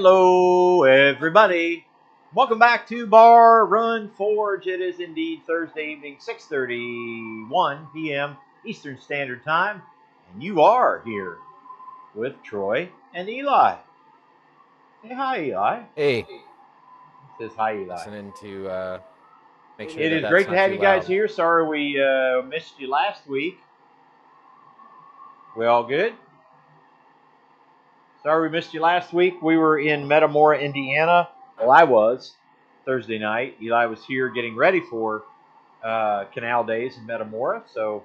Hello, everybody. Welcome back to Bar Run Forge. It is indeed Thursday evening, 6:31 p.m. Eastern Standard Time, and you are here with Troy and Eli. Say hi, Eli. Hey. Says hi, Eli. Listening to make sure It that is that's great to not have too you guys loud. here. Sorry we missed you last week. We all good? Sorry we missed you last week. We were in Metamora, Indiana. Well, I was Thursday night. Eli was here getting ready for Canal Days in Metamora. So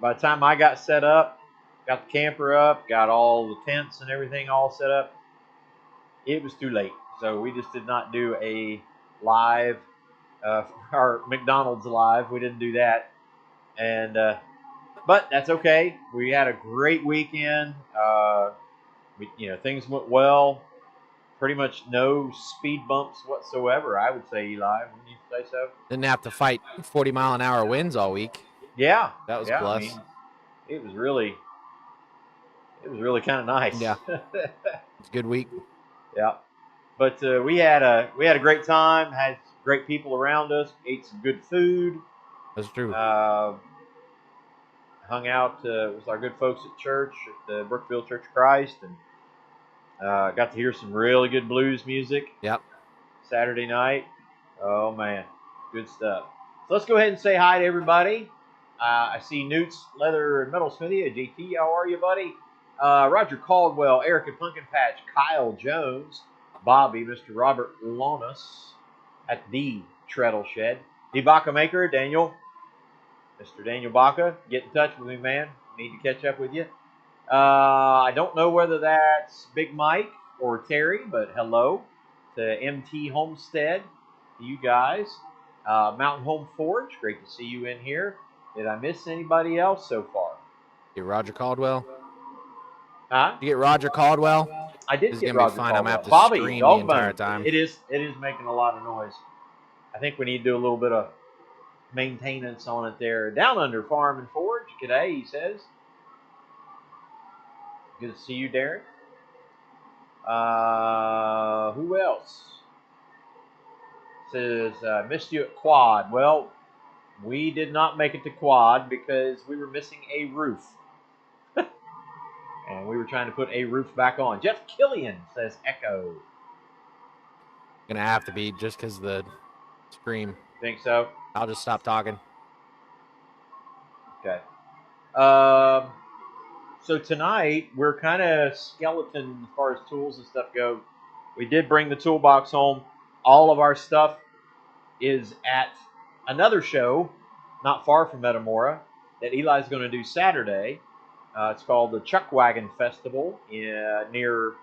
by the time I got set up, got the camper up, got all the tents and everything all set up, it was too late. So we just did not do a live, our McDonald's live. We didn't do that. And but that's okay. We had a great weekend. Things went well. Pretty much no speed bumps whatsoever, I would say, Eli. Wouldn't you say so? Didn't have to fight 40-mile-an-hour winds all week. Yeah, That was a plus. I mean, it was really kind of nice. Yeah, it's a good week. Yeah, but we had a great time. Had great people around us. Ate some good food. That's true. Hung out with our good folks at church at the Brookville Church of Christ, and got to hear some really good blues music. Yep. Saturday night. Oh man, good stuff. So let's go ahead and say hi to everybody. I see Newt's Leather and Metal Smithy. JT, how are you, buddy? Roger Caldwell, Eric and Pumpkin Patch, Kyle Jones, Bobby, Mr. Robert Lonas at the Treadle Shed, the Baca Maker, Daniel, Mr. Daniel Baca. Get in touch with me, man. Need to catch up with you. I don't know whether that's Big Mike or Terry, but hello to MT Homestead, to you guys. Mountain Home Forge, great to see you in here. Did I miss anybody else so far? Get Roger Caldwell. Huh? You get Roger Caldwell. I did This get is gonna Roger be fine. Caldwell. I'm gonna have to Bobby, scream the Dog entire Bone. time. It is making a lot of noise. I think we need to do a little bit of maintenance on it there. Down Under Farm and Forge, g'day, he says. Good to see you, Derek. Who else? Says, missed you at Quad. Well, we did not make it to Quad because we were missing a roof. And we were trying to put a roof back on. Jeff Killian says Echo. Gonna have to be just because the scream. Think so? I'll just stop talking. Okay. So tonight, we're kind of skeleton as far as tools and stuff go. We did bring the toolbox home. All of our stuff is at another show not far from Metamora that Eli's going to do Saturday. It's called the Chuck Wagon Festival near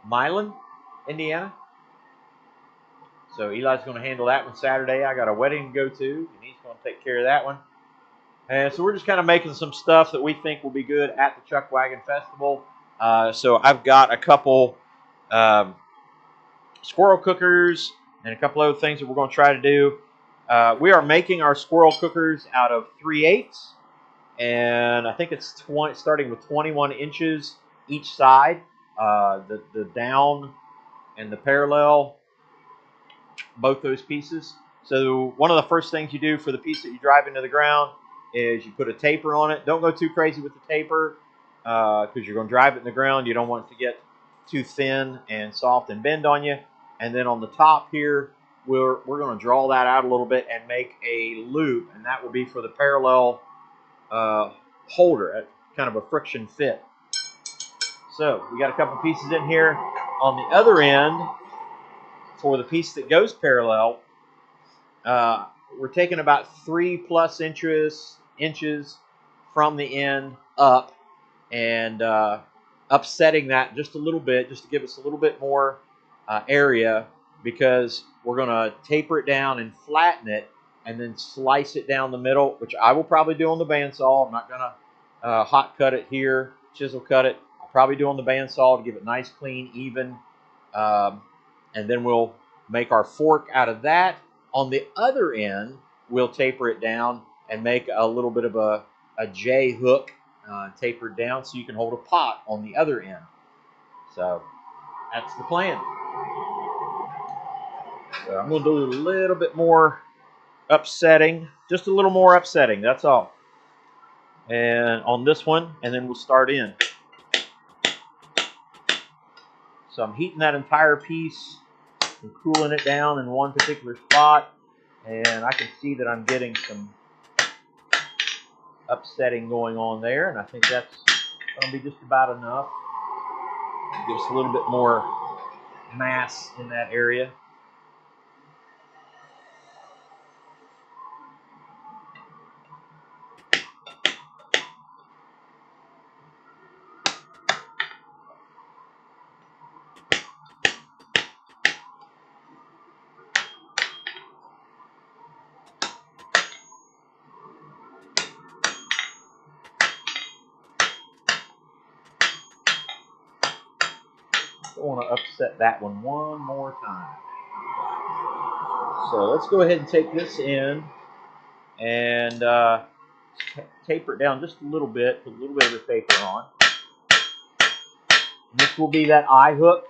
Milan, Indiana. So Eli's going to handle that one Saturday. I got a wedding to go to, and he's going to take care of that one. And so we're just kind of making some stuff that we think will be good at the Chuck Wagon Festival. So I've got a couple squirrel cookers and a couple other things that we're going to try to do. We are making our squirrel cookers out of 3/8, and I think it's starting with 21 inches each side. The down and the parallel, both those pieces. So one of the first things you do for the piece that you drive into the ground is you put a taper on it. Don't go too crazy with the taper because you're going to drive it in the ground. You don't want it to get too thin and soft and bend on you. And then on the top here, we're going to draw that out a little bit and make a loop, and that will be for the parallel holder, kind of a friction fit. So we got a couple pieces in here. On the other end, for the piece that goes parallel, we're taking about 3+ inches from the end up and upsetting that just a little bit, just to give us a little bit more area, because we're going to taper it down and flatten it and then slice it down the middle, which I will probably do on the bandsaw. I'm not going to hot cut it here, chisel cut it. I'll probably do on the bandsaw to give it nice, clean, even, and then we'll make our fork out of that. On the other end, we'll taper it down and make a little bit of a J hook tapered down so you can hold a pot on the other end. So That's the plan. So I'm going to do a little bit more upsetting, just a little more upsetting, that's all. And on this one, and then we'll start in. So I'm heating that entire piece and cooling it down in one particular spot, and I can see that I'm getting some upsetting going on there, and I think that's going to be just about enough. Give us a little bit more mass in that area. I want to upset that one more time. So let's go ahead and take this in and taper it down just a little bit, put a little bit of the taper on. And this will be that eye hook.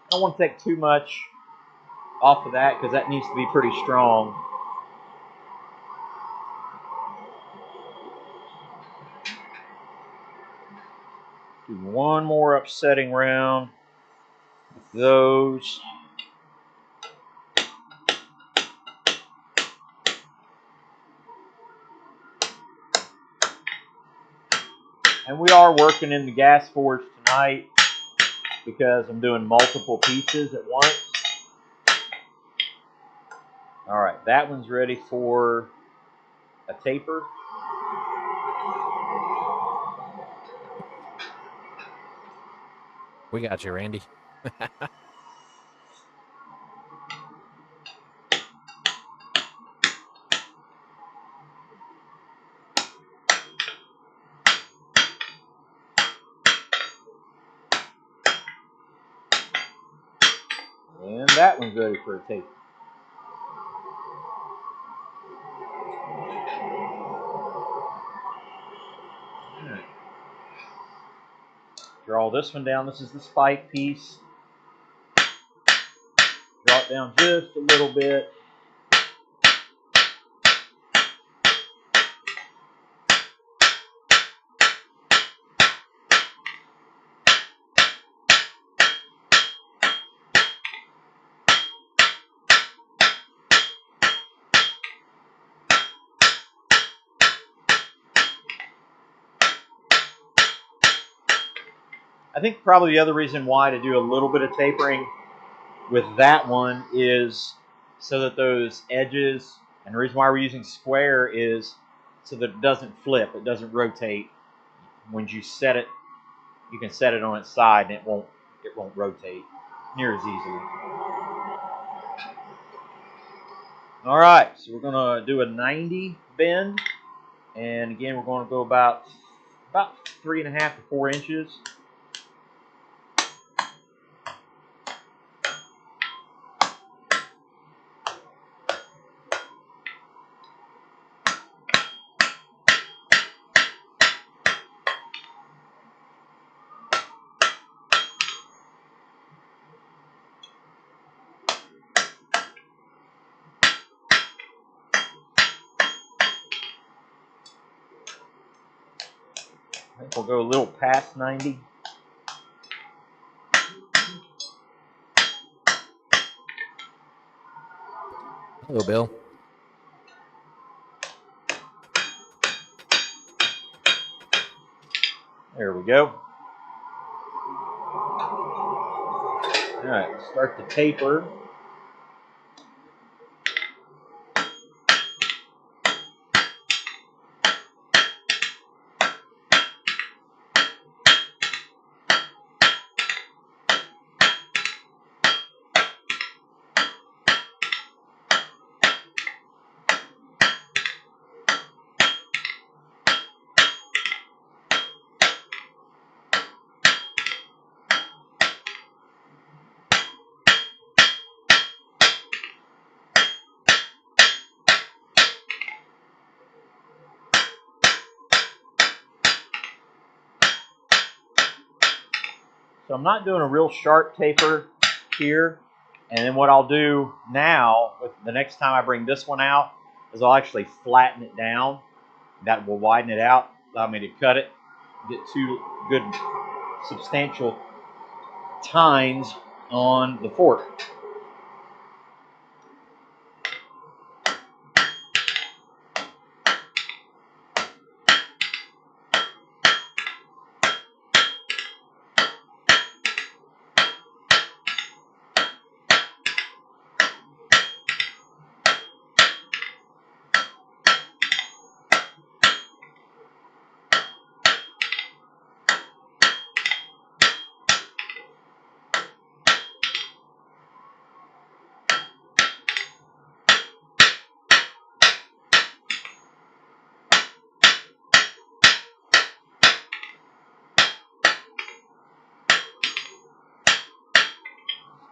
I don't want to take too much off of that because that needs to be pretty strong. Do one more upsetting round with those. And we are working in the gas forge tonight because I'm doing multiple pieces at once. All right, that one's ready for a taper. We got you, Randy. And that one's ready for a taper. Right. Draw this one down. This is the spike piece. Draw it down just a little bit. I think probably the other reason why to do a little bit of tapering with that one is so that those edges, and the reason why we're using square is so that it doesn't flip, it doesn't rotate. When you set it, you can set it on its side and it won't rotate near as easily. All right, so we're going to do a 90 bend, and again we're going to go about 3.5 to 4 inches. I think we'll go a little past 90. Hello, Bill. There we go. All right, start the taper. So I'm not doing a real sharp taper here. And then what I'll do now, with the next time I bring this one out, is I'll actually flatten it down. That will widen it out, allow me to cut it, get two good substantial tines on the fork.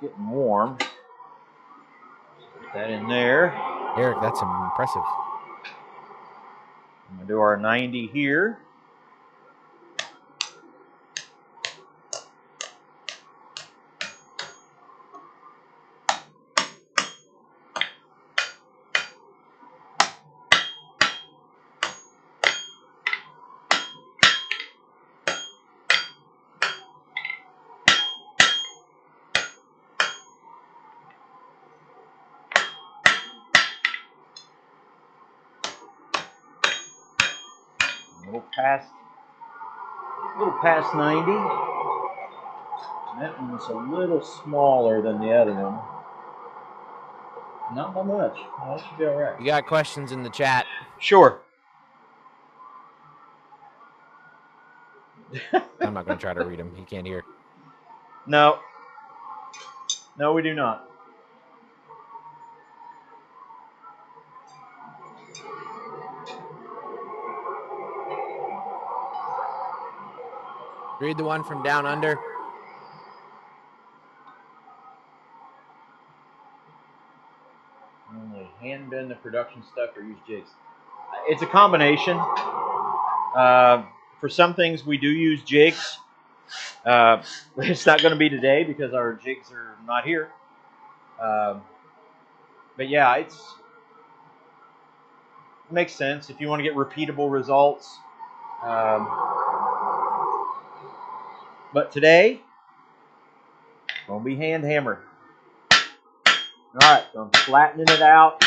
Getting warm. Put that in there. Eric, that's impressive. I'm going to do our 90 here. A little past 90. That one's a little smaller than the other one. Not by much. That should be all right. You got questions in the chat? Sure. I'm not going to try to read them. He can't hear. No. No, we do not. Read the one from down under. Only hand bend the production stuff or use jigs. It's a combination. For some things, we do use jigs. It's not going to be today because our jigs are not here. But yeah, it makes sense if you want to get repeatable results. But today, going to be hand hammered. All right, so I'm flattening it out.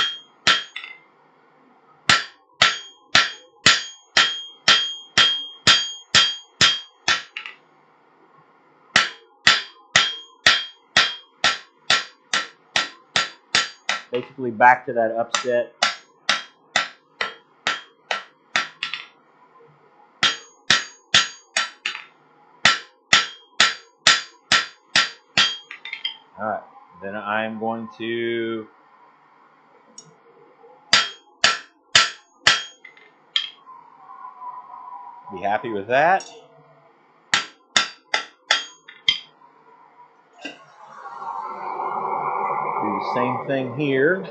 Basically back to that upset. All right, then I'm going to be happy with that. Do the same thing here.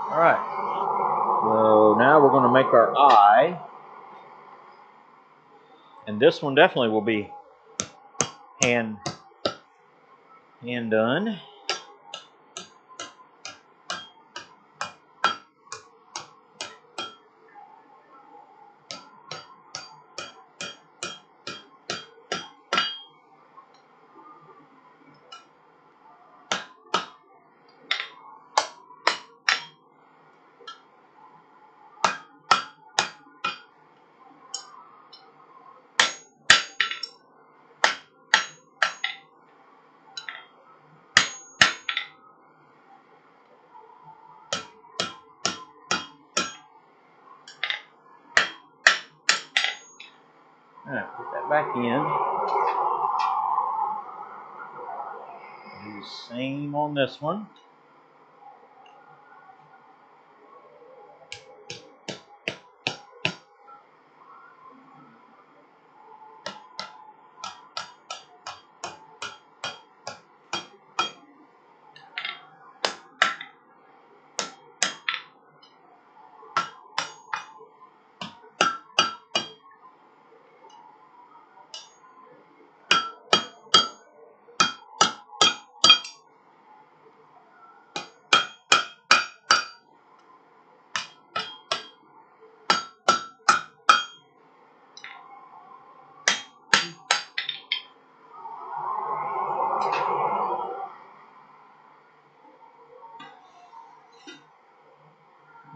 All right, so now we're going to make our eye. And this one definitely will be hand done. Alright, put that back in. Do the same on this one.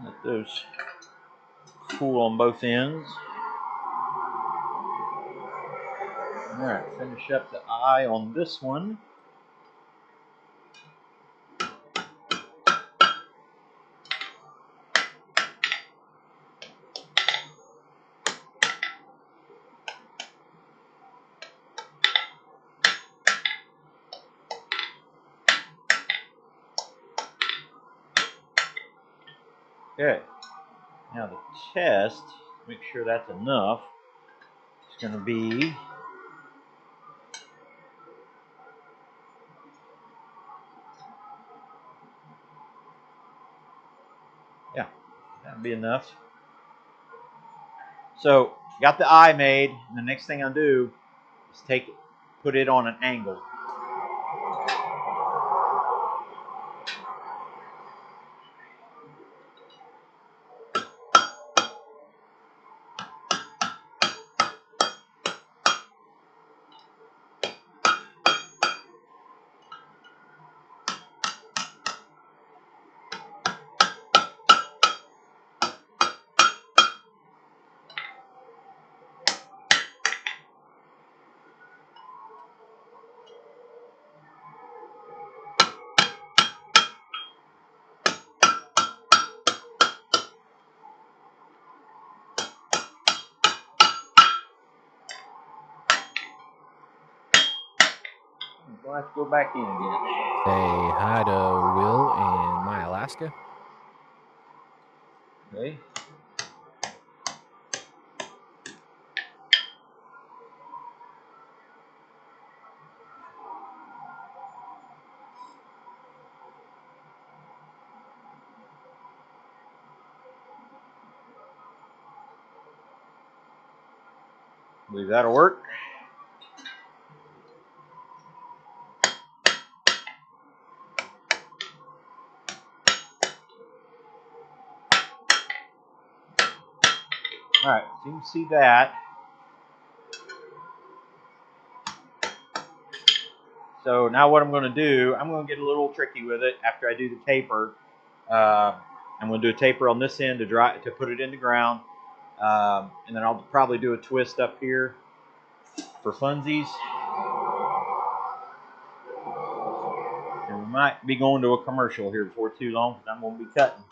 Let those cool on both ends. Alright, finish up the eye on this one. Okay, now the test, make sure that's enough. It's going to be yeah, that'll be enough. So, got the eye made, and the next thing I'll do is take it, put it on an angle. We'll have to go back in again. Say hi to Will and my Alaska. Okay. Believe that'll work. Alright, so you can see that. So now what I'm going to do, I'm going to get a little tricky with it after I do the taper. I'm going to do a taper on this end to put it in the ground. And then I'll probably do a twist up here for funsies. And we might be going to a commercial here before too long because I'm going to be cutting.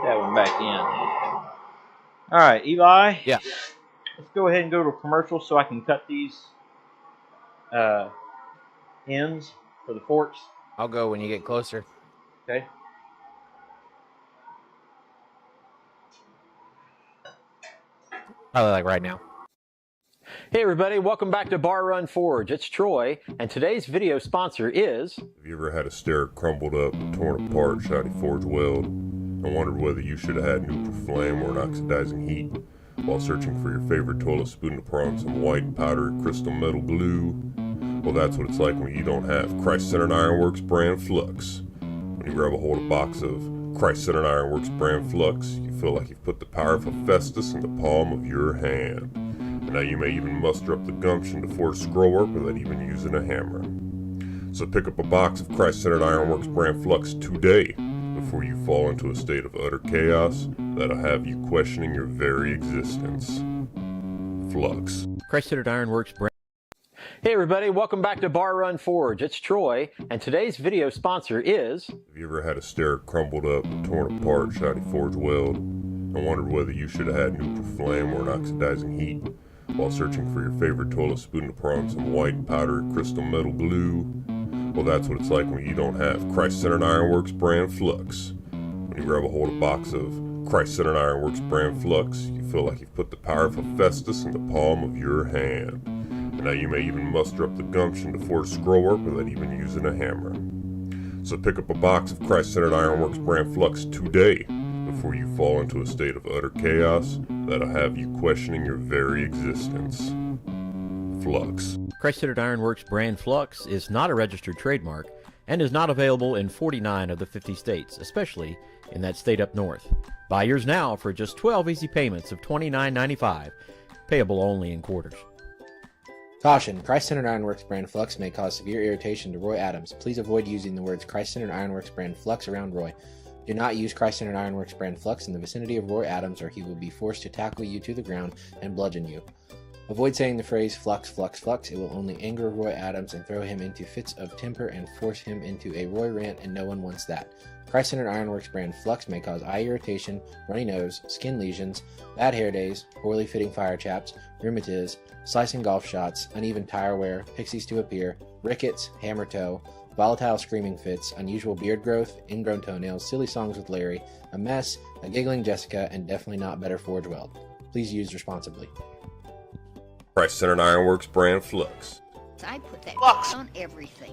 That one back in. All right, Eli. Yeah. Let's go ahead and go to a commercial so I can cut these ends for the forks. I'll go when you get closer. Okay. Probably like right now. Hey everybody, welcome back to Bar Run Forge. It's Troy, and today's video sponsor is... Have you ever had a stair crumbled up, torn apart, shiny forge weld, and wondered whether you should have had neutral flame or an oxidizing heat while searching for your favorite toilet spoon to pour on some white powdered crystal metal glue? Well, that's what it's like when you don't have Christ-centered Ironworks brand flux. When you grab a hold of a box of Christ-centered Ironworks brand flux, you feel like you've put the power of Hephaestus in the palm of your hand. And now you may even muster up the gumption to forge scrollwork without even using a hammer. So pick up a box of Christ-centered Ironworks brand flux today before you fall into a state of utter chaos that'll have you questioning your very existence. Flux. Christ-centered Ironworks brand. Hey everybody, welcome back to Bar Run Forge. It's Troy, and today's video sponsor is... Have you ever had a stair crumbled up, torn apart, shiny forge weld, and wondered whether you should have had neutral flame or an oxidizing heat while searching for your favorite toilet spoon to put on some white powdery crystal metal glue? Well, that's what it's like when you don't have Christ-centered Ironworks brand flux. When you grab a hold of a box of Christ-centered Ironworks brand flux, you feel like you've put the power of Hephaestus in the palm of your hand. And now you may even muster up the gumption to forge scrollwork without even using a hammer. So pick up a box of Christ-centered Ironworks brand flux today before you fall into a state of utter chaos that'll have you questioning your very existence. Flux. Christ-centered Ironworks brand flux is not a registered trademark and is not available in 49 of the 50 states, especially in that state up north. Buy yours now for just 12 easy payments of $29.95, payable only in quarters. Caution, Christ-centered Ironworks brand flux may cause severe irritation to Roy Adams. Please avoid using the words Christ-centered Ironworks brand flux around Roy. Do not use Christ-centered Ironworks brand flux in the vicinity of Roy Adams or he will be forced to tackle you to the ground and bludgeon you. Avoid saying the phrase flux, flux, flux. It will only anger Roy Adams and throw him into fits of temper and force him into a Roy rant, and no one wants that. Christ-centered Ironworks brand flux may cause eye irritation, runny nose, skin lesions, bad hair days, poorly fitting fire chaps, rheumatiz, slicing golf shots, uneven tire wear, pixies to appear, rickets, hammer toe, volatile screaming fits, unusual beard growth, ingrown toenails, silly songs with Larry, a mess, a giggling Jessica, and definitely not better forge weld. Please use responsibly. Christ-centered Ironworks brand flux. I put that flux on everything.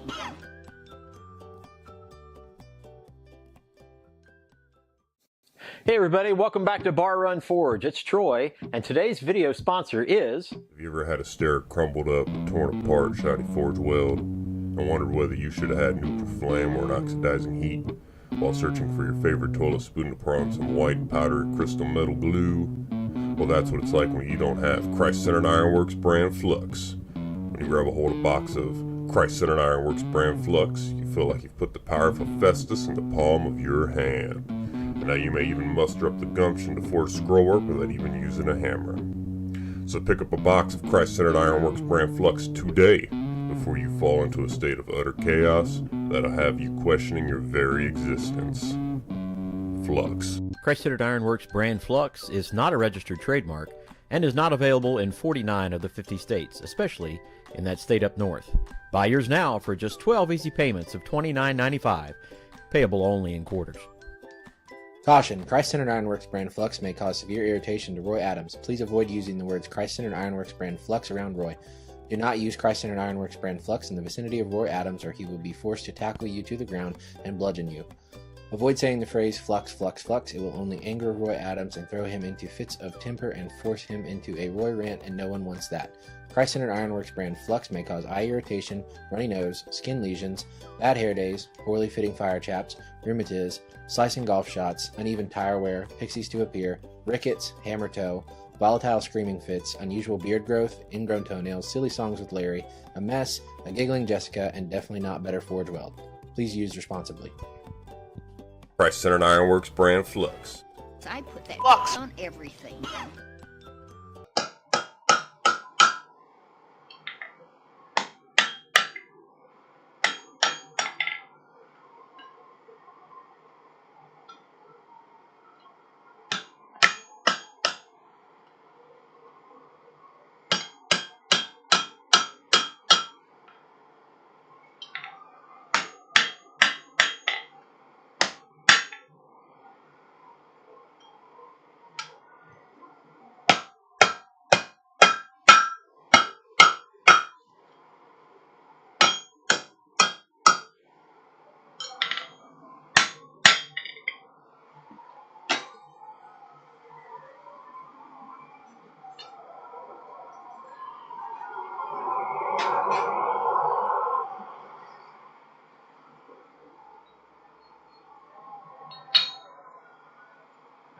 Hey everybody, welcome back to Bar Run Forge. It's Troy, and today's video sponsor is... Have you ever had a stair crumbled up, torn apart, shiny forge weld, and wondered whether you should have had neutral flame or an oxidizing heat while searching for your favorite toilet spoon to put on some white powdery crystal metal glue? Well, that's what it's like when you don't have Christ-centered Ironworks brand flux. When you grab a hold of a box of Christ-centered Ironworks brand flux, you feel like you've put the power of Hephaestus in the palm of your hand. And now you may even muster up the gumption to forge scrollwork without even using a hammer. So pick up a box of Christ-centered Ironworks brand flux today before you fall into a state of utter chaos that'll have you questioning your very existence. Flux. Christ-centered Ironworks brand flux is not a registered trademark and is not available in 49 of the 50 states, especially in that state up north. Buy yours now for just 12 easy payments of $29.95, payable only in quarters. Caution, Christ-centered Ironworks brand flux may cause severe irritation to Roy Adams. Please avoid using the words Christ-centered Ironworks brand flux around Roy. Do not use Christ-centered Ironworks brand flux in the vicinity of Roy Adams or he will be forced to tackle you to the ground and bludgeon you. Avoid saying the phrase flux, flux, flux. It will only anger Roy Adams and throw him into fits of temper and force him into a Roy rant, and no one wants that. Christ-centered Ironworks brand flux may cause eye irritation, runny nose, skin lesions, bad hair days, poorly fitting fire chaps, rheumatiz, slicing golf shots, uneven tire wear, pixies to appear, rickets, hammer toe, volatile screaming fits, unusual beard growth, ingrown toenails, silly songs with Larry, a mess, a giggling Jessica, and definitely not better forge weld. Please use responsibly. Christ-centered Ironworks brand flux. I put that flux on everything.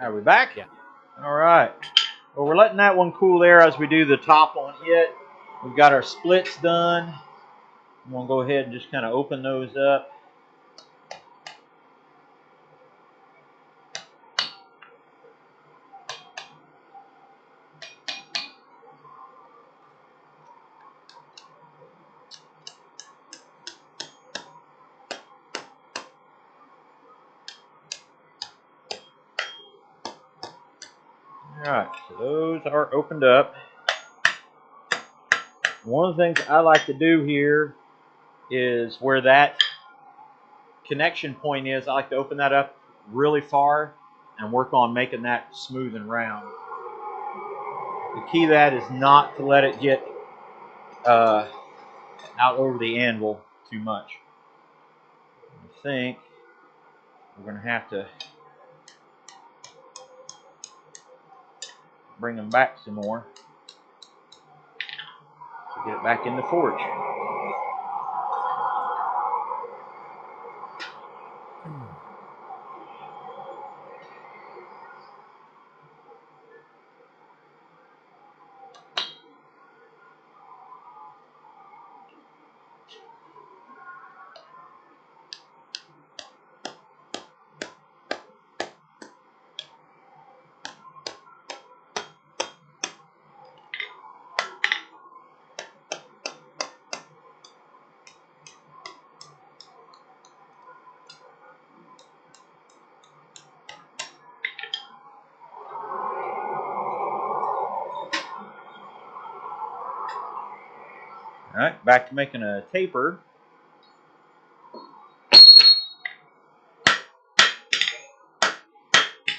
Are we back? Yeah. All right. Well, we're letting that one cool there as we do the top on it. We've got our splits done. I'm going to go ahead and just kind of open those up. All right, so those are opened up. One of the things I like to do here is where that connection point is, I like to open that up really far and work on making that smooth and round. The key to that is not to let it get out over the anvil too much. I think we're going to have to bring them back some more to get it back in the forge. All right, back to making a taper.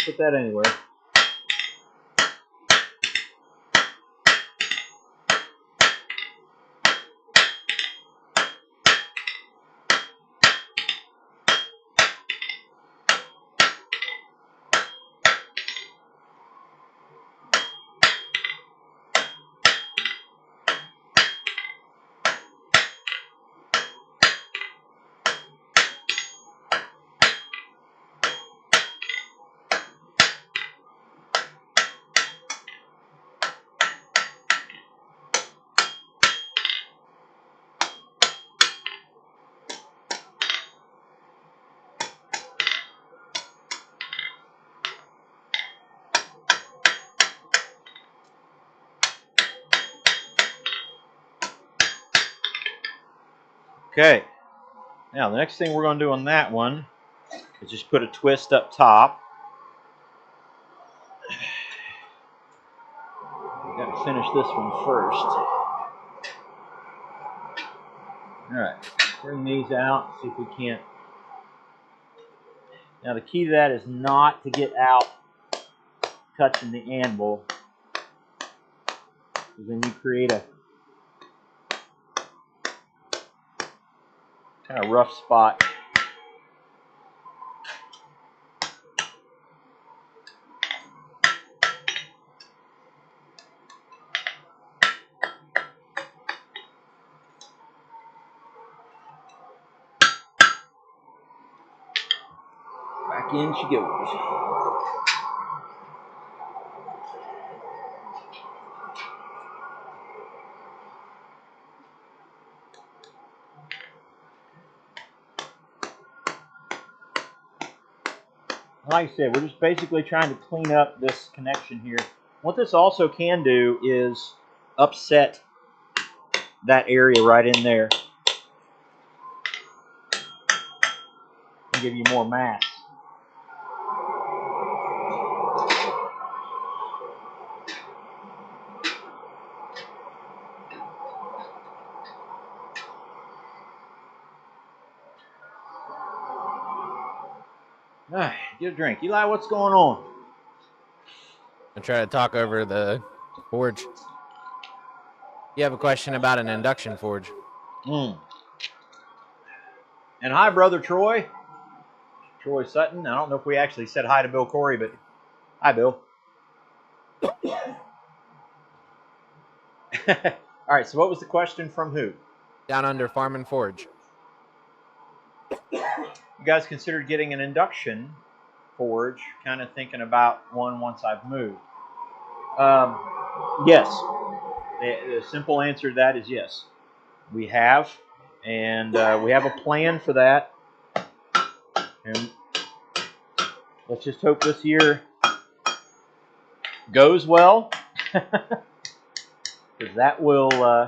Put that anywhere. Okay, now the next thing we're going to do on that one is just put a twist up top. We've got to finish this one first. All right, bring these out, see if we can't. Now the key to that is not to get out touching the anvil, because then you create a kind of rough spot. Back in she goes. Like I said, we're just basically trying to clean up this connection here. What this also can do is upset that area right in there and give you more mass. All right, get a drink. Eli, what's going on? I'm trying to talk over the forge. You have a question about an induction forge. And hi, brother Troy. Troy Sutton. I don't know if we actually said hi to Bill Corey, but hi, Bill. All right, so what was the question from who? Down under Farm and Forge. You guys considered getting an induction forge. Kind of thinking about one once I've moved. Yes. The simple answer to that is yes. We have, and we have a plan for that. And let's just hope this year goes well, because that will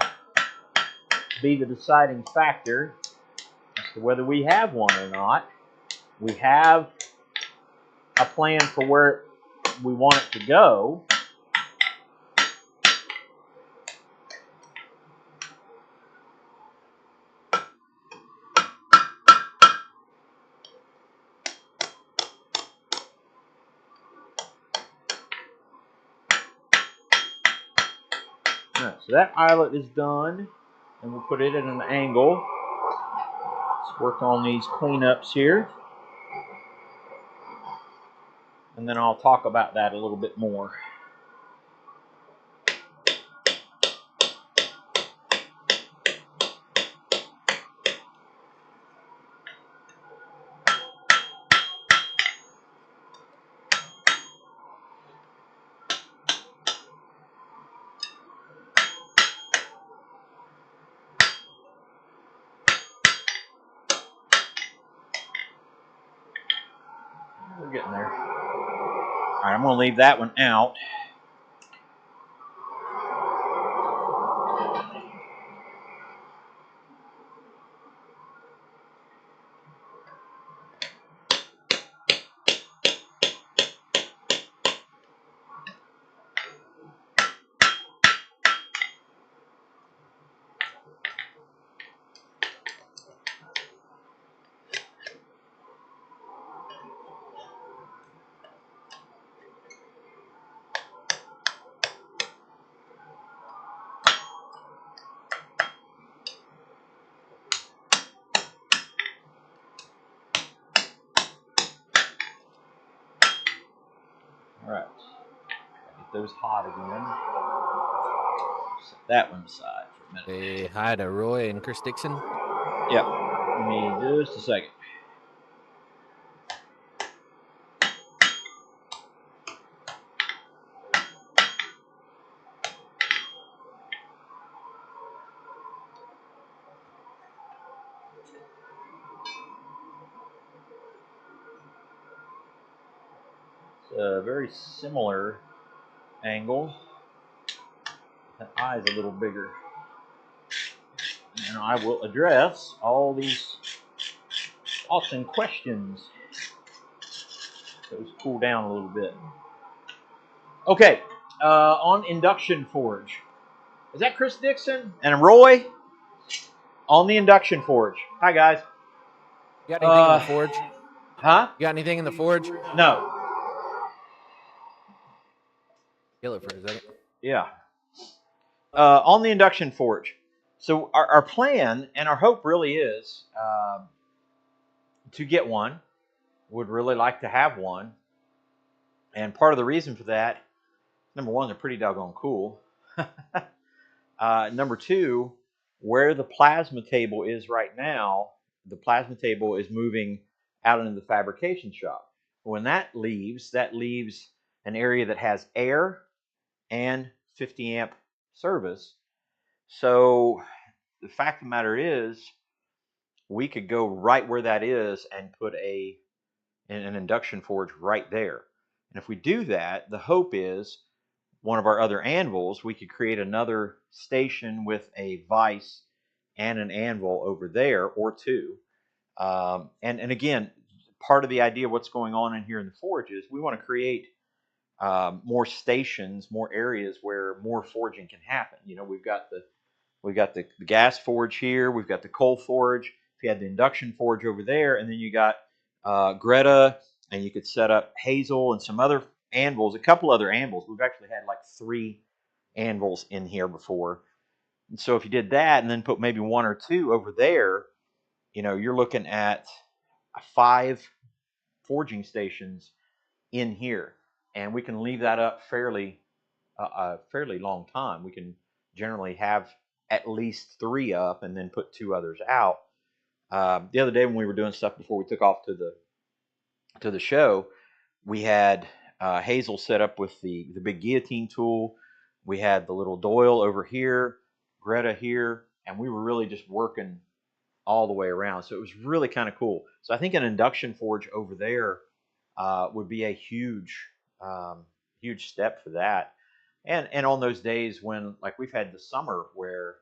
be the deciding factor as to whether we have one or not. We have a plan for where we want it to go. Alright, so that eyelet is done, and we'll put it at an angle. Let's work on these cleanups here, and then I'll talk about that a little bit more. We're getting there. All right, I'm going to leave that one out. All right, get those hot again. Set that one aside for a minute. Say hi to Roy and Chris Dixon. Yep. Give me just a second. It's a very similar angle. That eye is a little bigger. And I will address all these thoughts and questions. Those cool down a little bit. Okay, on induction forge. Is that Chris Dixon and Roy? On the induction forge. Hi, guys. You got anything in the forge? Huh? You got anything in the forge? No. Kill it for a second. Yeah. On the induction forge. So our plan and our hope really is to get one. Would really like to have one. And part of the reason for that, number one, they're pretty doggone cool. Number two, where the plasma table is right now, the plasma table is moving out into the fabrication shop. When that leaves an area that has air and 50 amp service. So the fact of the matter is, we could go right where that is and put an induction forge right there. And if we do that, the hope is one of our other anvils, we could create another station with a vise and an anvil over there, or two. And again, part of the idea of what's going on in here in the forge is we want to create more stations, more areas where more forging can happen. You know, we've got the gas forge here, we've got the coal forge. If you had the induction forge over there, and then you got Greta, and you could set up Hazel and some other anvils, a couple other anvils. We've actually had like 3 anvils in here before. And so if you did that and then put maybe 1 or 2 over there, you know, you're looking at 5 forging stations in here. And we can leave that up fairly a fairly long time. We can generally have at least 3 up and then put 2 others out. The other day when we were doing stuff before we took off to the show, we had Hazel set up with the big guillotine tool. We had the little Doyle over here, Greta here, and we were really just working all the way around. So it was really kind of cool. So I think an induction forge over there would be a huge step for that. And on those days when, like, we've had the summer where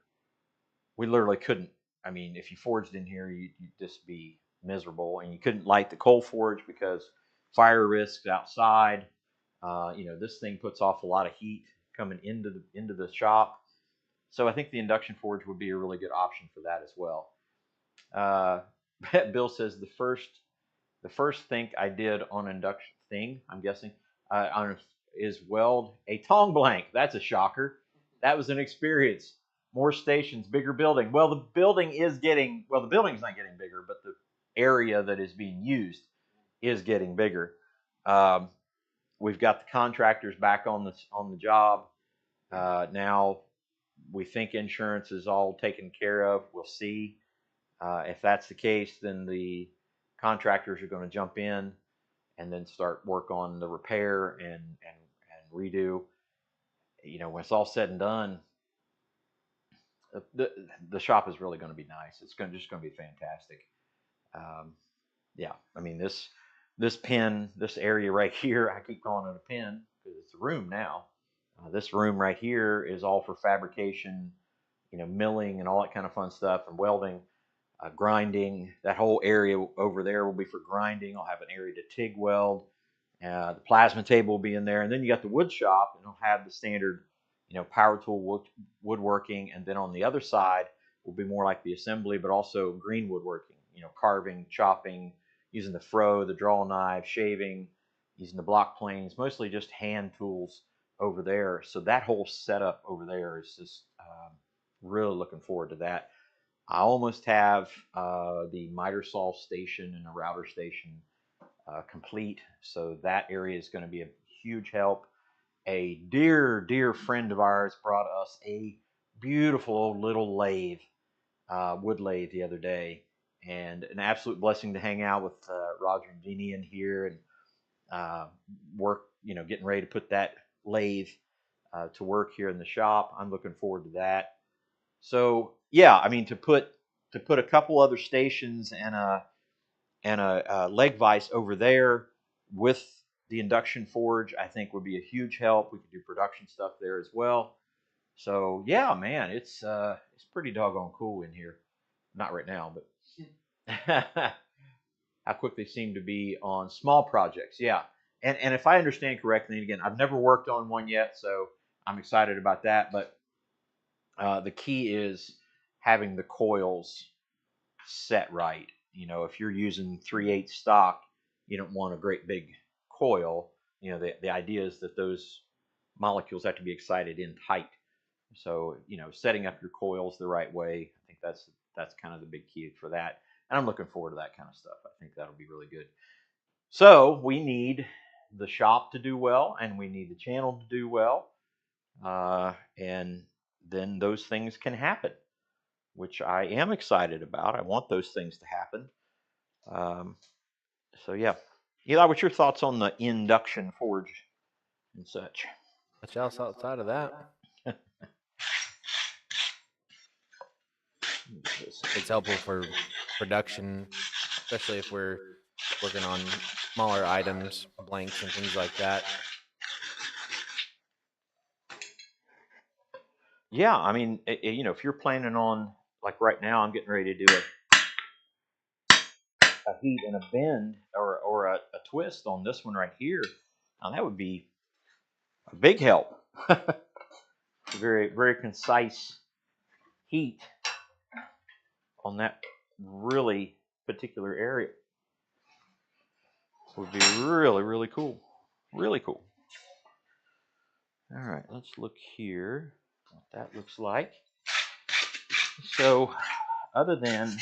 we literally couldn't. I mean, if you forged in here, you'd just be miserable, and you couldn't light the coal forge because fire risks outside. This thing puts off a lot of heat coming into the shop. So I think the induction forge would be a really good option for that as well. Bill says the first thing I did on induction thing, I'm guessing, is weld a tong blank. That's a shocker. That was an experience. More stations, bigger building. Well, the building's not getting bigger, but the area that is being used is getting bigger. We've got the contractors back on the job. Now we think insurance is all taken care of. We'll see. If that's the case, then the contractors are going to jump in and then start work on the repair and redo. When it's all said and done, the shop is really going to be nice. It's just going to be fantastic. Yeah, I mean this pen, this area right here, I keep calling it a pen because it's a room now. This room right here is all for fabrication, milling and all that kind of fun stuff, and welding. Grinding. That whole area over there will be for grinding. I'll have an area to TIG weld. The plasma table will be in there, and then you got the wood shop, and it'll have the standard, power tool woodworking, and then on the other side will be more like the assembly, but also green woodworking. Carving, chopping, using the froe, the draw knife, shaving, using the block planes, mostly just hand tools over there. So that whole setup over there is just really looking forward to that. I almost have the miter saw station and a router station complete, so that area is going to be a huge help. A dear friend of ours brought us a beautiful old little lathe, wood lathe, the other day, and an absolute blessing to hang out with Roger and Jeannie in here and work, getting ready to put that lathe to work here in the shop. I'm looking forward to that. So yeah, I mean, to put a couple other stations and a leg vise over there with the induction forge, I think would be a huge help. We could do production stuff there as well. So yeah, man, it's pretty doggone cool in here. Not right now, but how quick they seem to be on small projects. Yeah, and if I understand correctly, and again, I've never worked on one yet, so I'm excited about that. But the key is having the coils set right. If you're using 3/8 stock, you don't want a great big coil. The idea is that those molecules have to be excited in tight. So, setting up your coils the right way, I think that's kind of the big key for that. And I'm looking forward to that kind of stuff. I think that'll be really good. So we need the shop to do well, and we need the channel to do well. And then those things can happen, which I am excited about. I want those things to happen. So yeah, Eli, what's your thoughts on the induction forge and such? Much else outside of that? It's helpful for production, especially if we're working on smaller items, blanks and things like that. Yeah, I mean, if you're planning on, like right now, I'm getting ready to do a heat and a bend or a twist on this one right here. Now that would be a big help. Very, very concise heat on that really particular area would be really, really cool. Really cool. All right, let's look here what that looks like. So, other than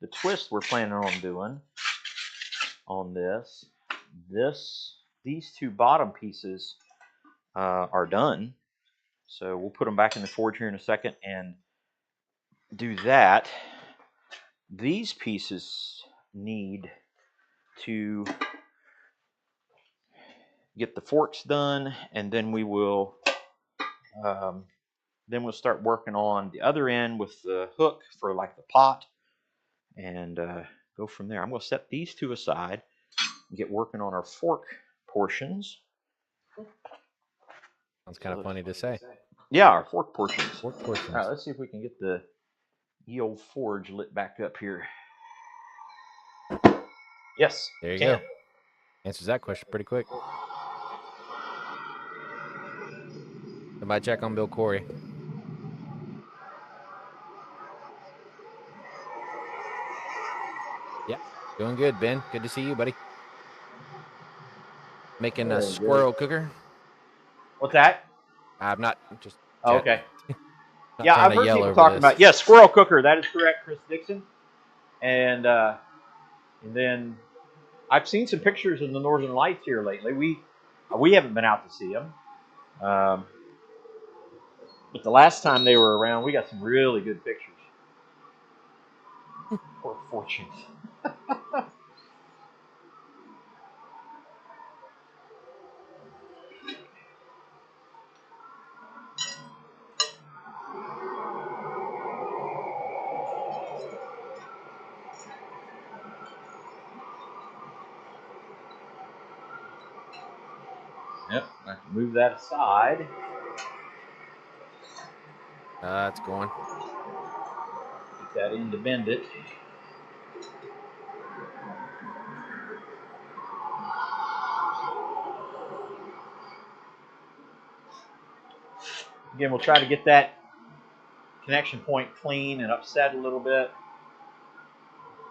the twist we're planning on doing on these two bottom pieces are done. So we'll put them back in the forge here in a second and do that. These pieces need to get the forks done, and then we'll start working on the other end with the hook for like the pot, and go from there. I'm going to set these two aside and get working on our fork portions. Sounds kind of funny to say. Yeah, our fork portions. Fork portions. All right, let's see if we can get the old forge lit back up here. Yes. There you go. Answers that question pretty quick. Somebody check on Bill Corey. Yeah, doing good, Ben. Good to see you, buddy. Making a squirrel cooker. What's that? I'm not just. Oh, okay. Not Yeah, trying I've to heard yell people over talking this. about squirrel cooker. That is correct, Chris Dixon. And then I've seen some pictures of the Northern Lights here lately. We haven't been out to see them, but the last time they were around, we got some really good pictures. Poor fortunes. Yep, I can move that aside. It's going. Get that in to bend it. Again, we'll try to get that connection point clean and upset a little bit.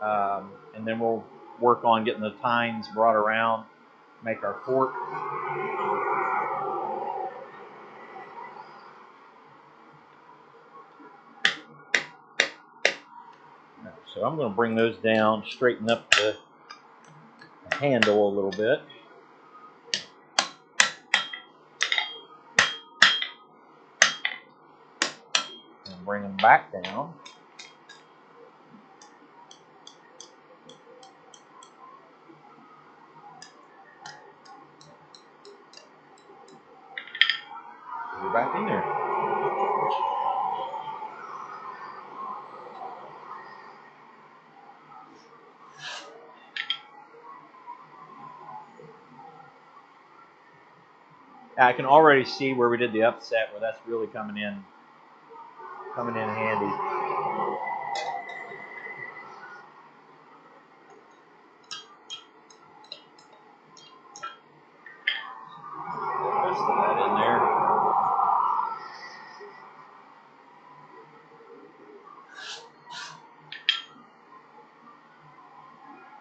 And then we'll work on getting the tines brought around, make our fork. So I'm going to bring those down, straighten up the handle a little bit. And bring them back down. Go back in there. I can already see where we did the upset, where that's really coming in handy. Rest of that in there.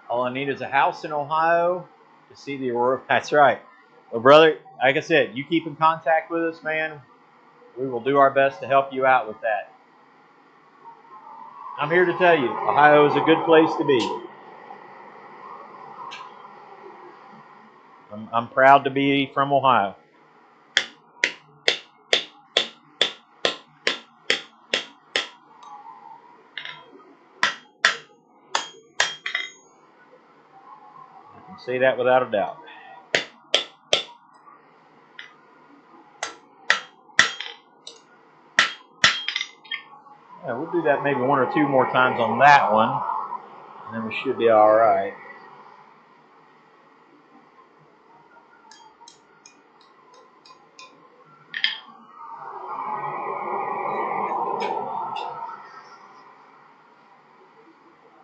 All I need is a house in Ohio to see the aurora. That's right. Well, brother, like I said, you keep in contact with us, man. We will do our best to help you out with that. I'm here to tell you, Ohio is a good place to be. I'm proud to be from Ohio. I can say that without a doubt. Yeah, we'll do that maybe one or two more times on that one, and then we should be all right.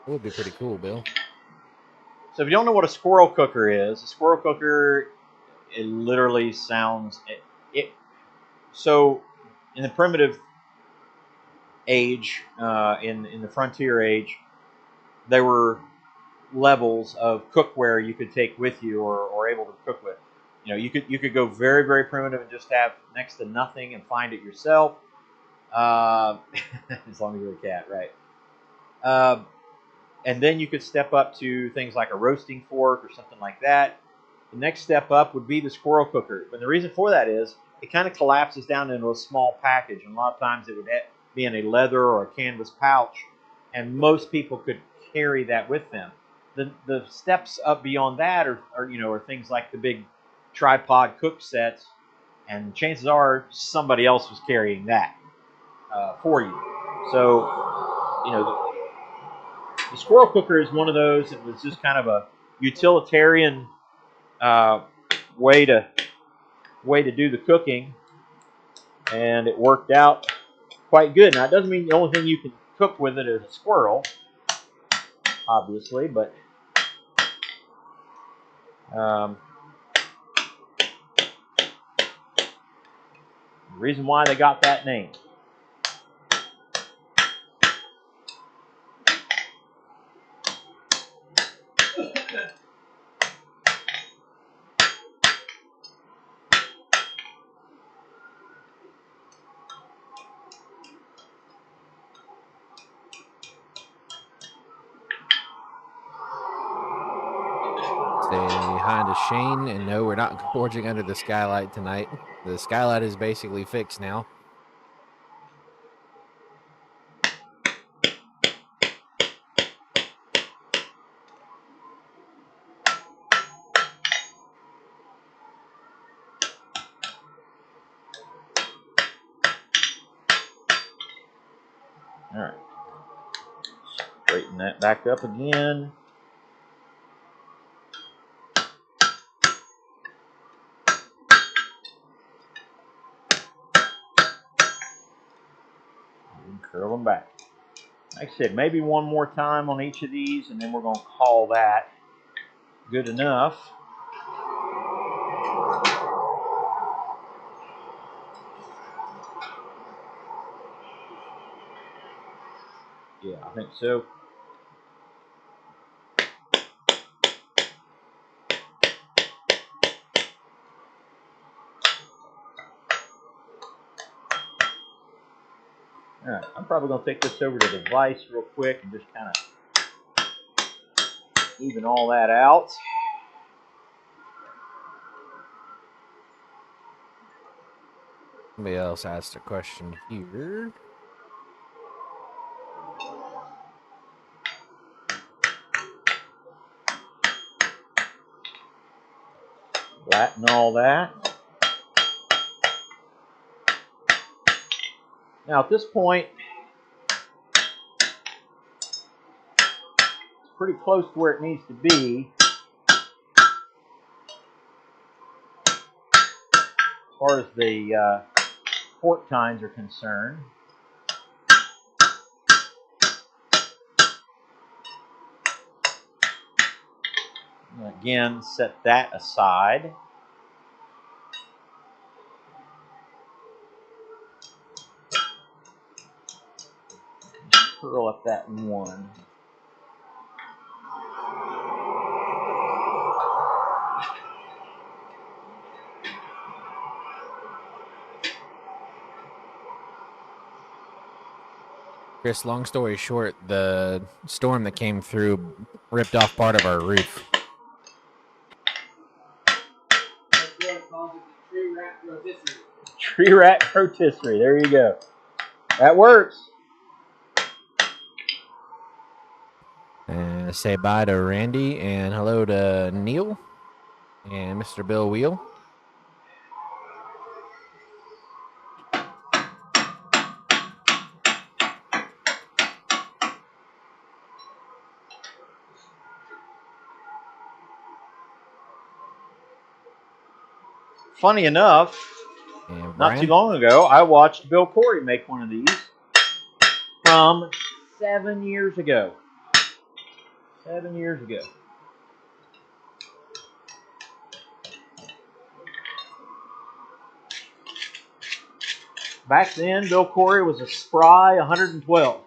It would be pretty cool, Bill. So if you don't know what a squirrel cooker is, a squirrel cooker, it literally sounds so in the primitive age, in the frontier age, there were levels of cookware you could take with you or able to cook with. You know, you could go very, very primitive and just have next to nothing and find it yourself. As long as you're a cat, right? And then you could step up to things like a roasting fork or something like that. The next step up would be the squirrel cooker. But the reason for that is it kind of collapses down into a small package. And a lot of times it would be in a leather or a canvas pouch. And most people could carry that with them. The steps up beyond that are things like the big tripod cook sets, and chances are somebody else was carrying that for you. So, you know, the squirrel cooker is one of those that was just kind of a utilitarian way to do the cooking, and it worked out quite good. Now, it doesn't mean the only thing you can cook with it is a squirrel, obviously, but the reason why they got that name. Say hi to Shane, and no, we're not forging under the skylight tonight. The skylight is basically fixed now. All right. Straighten that back up again. And curl them back. Like I said, maybe one more time on each of these, and then we're going to call that good enough. Yeah, I think so. All right, I'm probably going to take this over to the vise real quick and just kind of even all that out. Somebody else asked a question here. Flatten all that. Now at this point, it's pretty close to where it needs to be. As far as the pork tines are concerned. And again, set that aside. Curl up that one. Chris, long story short, the storm that came through ripped off part of our roof. Tree rat rotisserie. There you go. That works. Say bye to Randy and hello to Neil and Mr. Bill Wheel. Funny enough, And not Brian. too long ago, I watched Bill Corey make one of these from 7 years ago. 7 years ago. Back then, Bill Corey was a spry 112.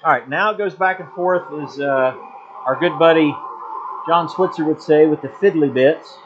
All right, now it goes back and forth, as our good buddy John Switzer would say, with the fiddly bits.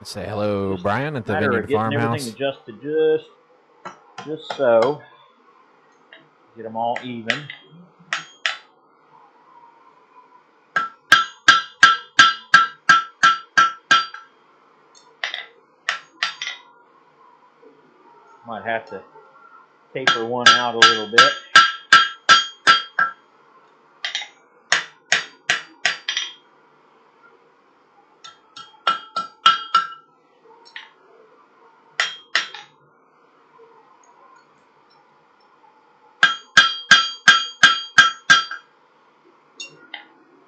Let's say hello, Brian, at the Matter Vineyard of getting everything Farmhouse. adjusted just so. Get them all even. Might have to taper one out a little bit.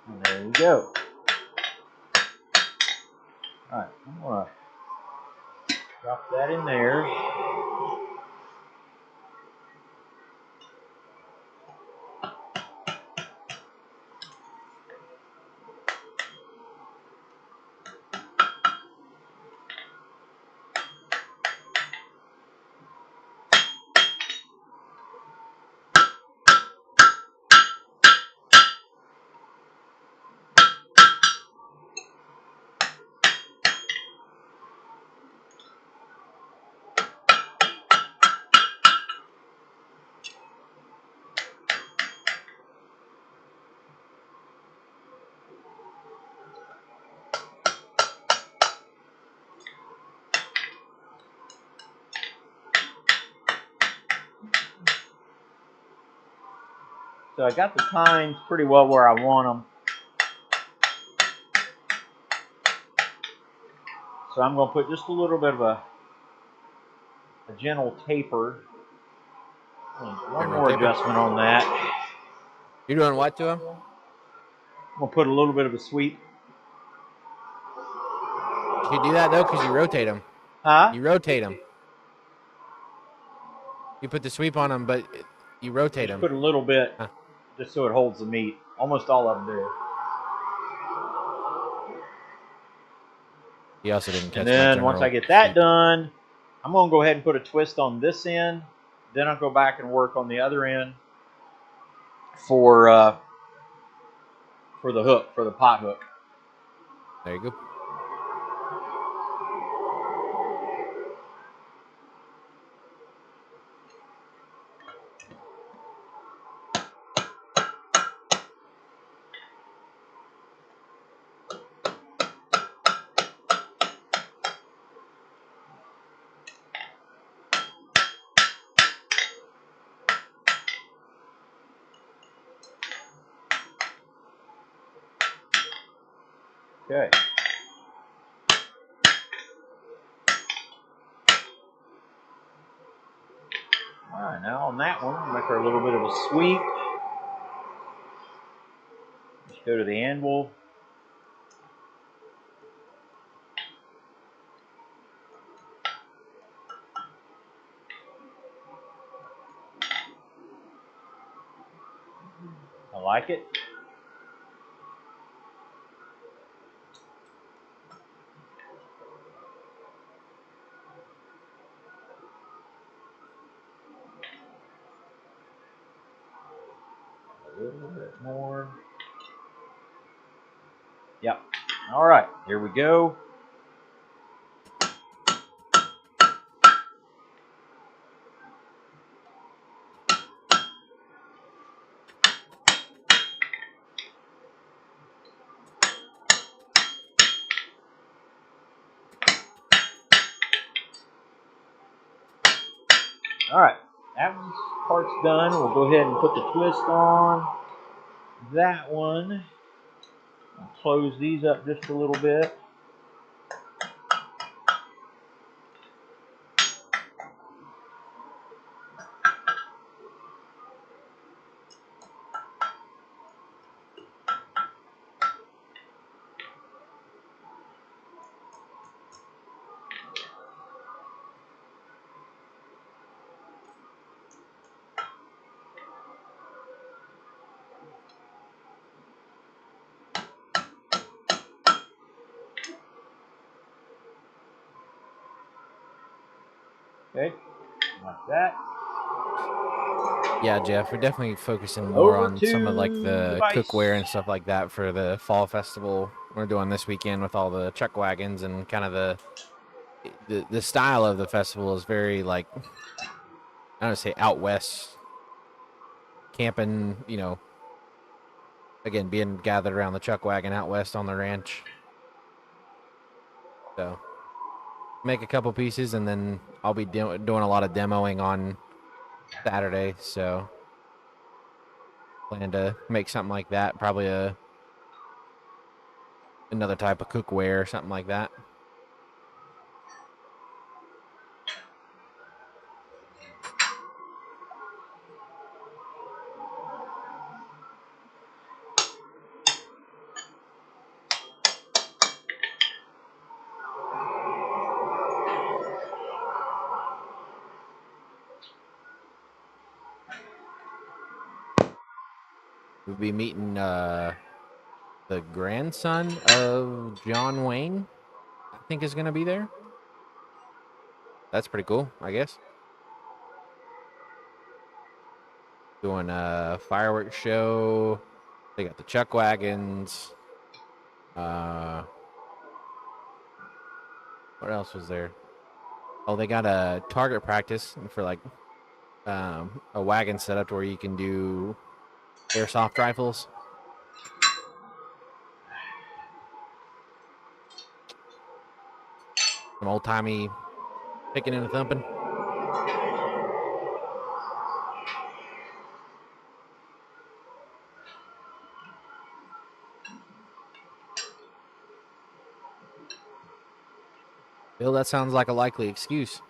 And there you go. All right, I'm going to drop that in there. So I got the tines pretty well where I want them. So I'm going to put just a little bit of a gentle taper. One more adjustment on that. You're doing what to them? I'm going to put a little bit of a sweep. You do that, though, because you rotate them. Huh? You rotate them. You put the sweep on them, but you rotate them. Just put a little bit, just so it holds the meat. Almost all of them do. He also didn't catch And then once I get that done, I'm going to go ahead and put a twist on this end. Then I'll go back and work on the other end for the hook, for the pot hook. There you go. Okay. All right, now on that one, make her a little bit of a sweep. Just go to the anvil. I like it. A little bit more. Yep. All right, here we go. All right, that part's done. We'll go ahead and put the twist on that one. I'll close these up just a little bit. Okay, like that. Yeah, Jeff, we're definitely focusing more Over on to some of like the device. cookware and stuff like that for the fall festival we're doing this weekend with all the chuck wagons, and kind of the style of the festival is very like, I don't want to say out west camping, you know, again being gathered around the chuck wagon out west on the ranch. So make a couple pieces, and then I'll be doing a lot of demoing on Saturday. So plan to make something like that, probably another type of cookware or something like that. We'll be meeting the grandson of John Wayne, I think, is going to be there. That's pretty cool, I guess. Doing a fireworks show. They got the chuck wagons. What else was there? Oh, they got a target practice for like a wagon setup where you can do airsoft rifles. Some old timey picking and thumping. Bill, that sounds like a likely excuse.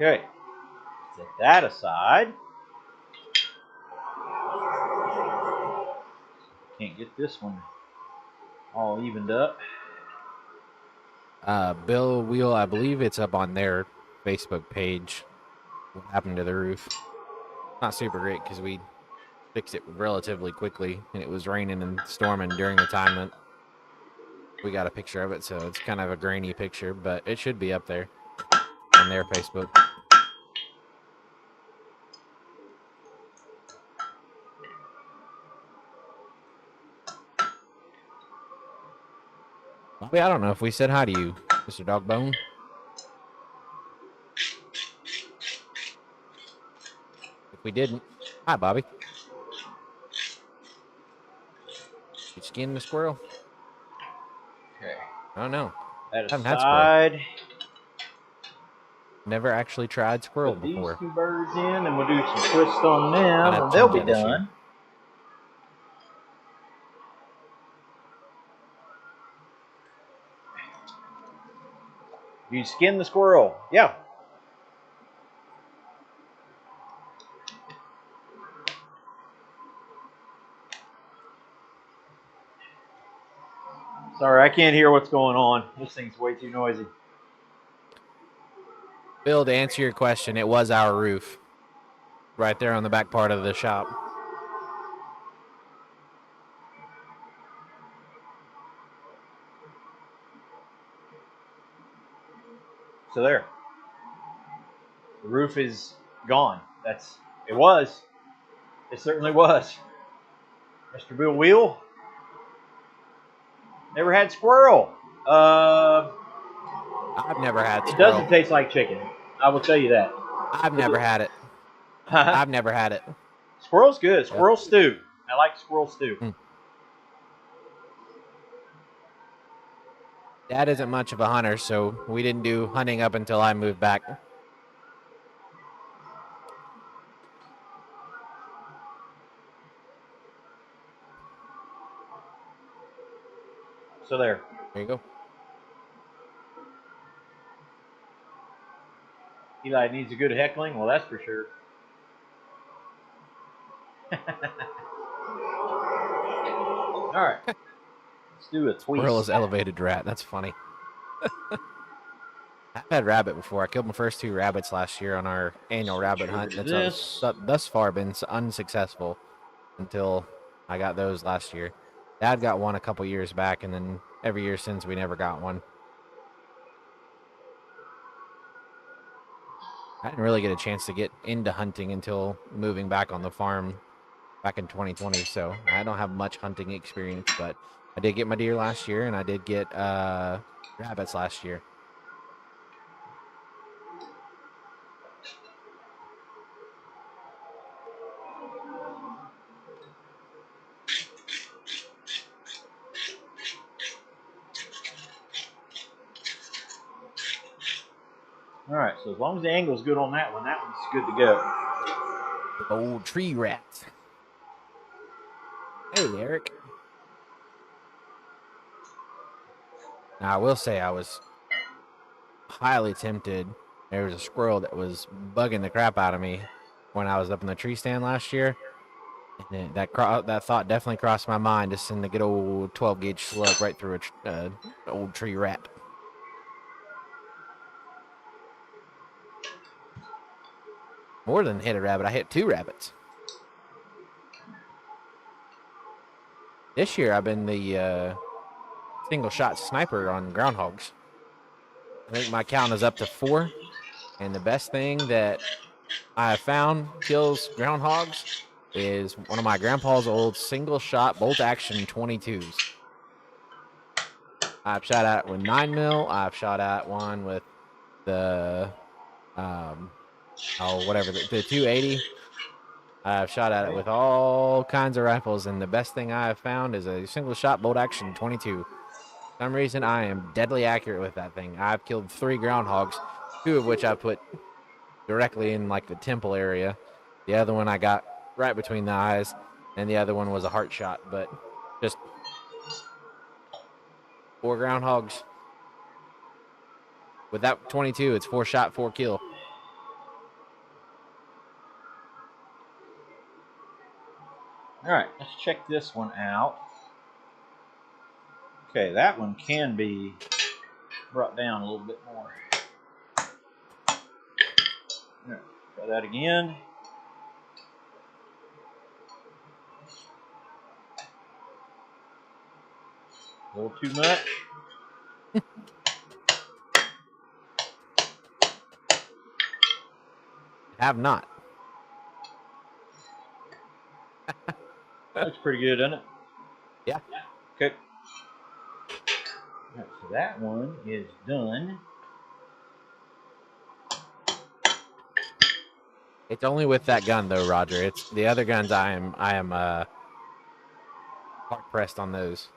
Okay, set that aside. Can't get this one all evened up. Bill Wheel, I believe it's up on their Facebook page. What happened to the roof? Not super great because we fixed it relatively quickly, and it was raining and storming during the time that we got a picture of it, so it's kind of a grainy picture, but it should be up there on their Facebook. Bobby, I don't know if we said hi to you, Mr. Dogbone. If we didn't, hi, Bobby. You skinned the squirrel? Okay. I don't know. That Haven't had squirrel. aside. Never actually tried squirrel Put these before. two birds in, and we'll do some twist on them, I'll and they'll be change that issue. done. You skin the squirrel. Yeah. Sorry, I can't hear what's going on. This thing's way too noisy. Bill, to answer your question, it was our roof. Right there on the back part of the shop. So there. The roof is gone. It was. It certainly was. Mr. Bill Wheel. Never had squirrel. I've never had It squirrel. doesn't taste like chicken. I will tell you that. I've never had it. I've never had it. Squirrel's good. Squirrel stew. I like squirrel stew. Dad isn't much of a hunter, so we didn't do hunting up until I moved back. So there. There you go. Eli needs a good heckling. Well, that's for sure. All right. Let's do a tweet. Squirrel is elevated rat. That's funny. I've had rabbit before. I killed my first 2 rabbits last year on our annual rabbit hunt. That's thus far been unsuccessful until I got those last year. Dad got one a couple years back, and then every year since we never got one. I didn't really get a chance to get into hunting until moving back on the farm back in 2020, so I don't have much hunting experience, but I did get my deer last year, and I did get rabbits last year. All right, so as long as the angle's good on that one's good to go. Old tree rats. Hey, Eric. Now, I will say I was highly tempted. There was a squirrel that was bugging the crap out of me when I was up in the tree stand last year. And that thought definitely crossed my mind to send the good old 12-gauge slug right through a old tree rat. More than hit a rabbit, I hit 2 rabbits. This year, I've been the single-shot sniper on groundhogs. I think my count is up to 4. And the best thing that I have found kills groundhogs is one of my grandpa's old single-shot bolt-action 22s. I've shot at it with 9mm. I've shot at one with the the 280. I've shot at it with all kinds of rifles, and the best thing I have found is a single shot bolt action 22. For some reason, I am deadly accurate with that thing. I've killed 3 groundhogs, 2 of which I put directly in like the temple area. The other one I got right between the eyes, and the other one was a heart shot, but just 4 groundhogs. With that 22, it's 4 shot, 4 kill. All right, let's check this one out. Okay, that one can be brought down a little bit more. All right, try that again. A little too much. Have not. Looks pretty good, doesn't it? Yeah. Okay. All right, so that one is done. It's only with that gun though, Roger. It's the other guns I am hard pressed on those.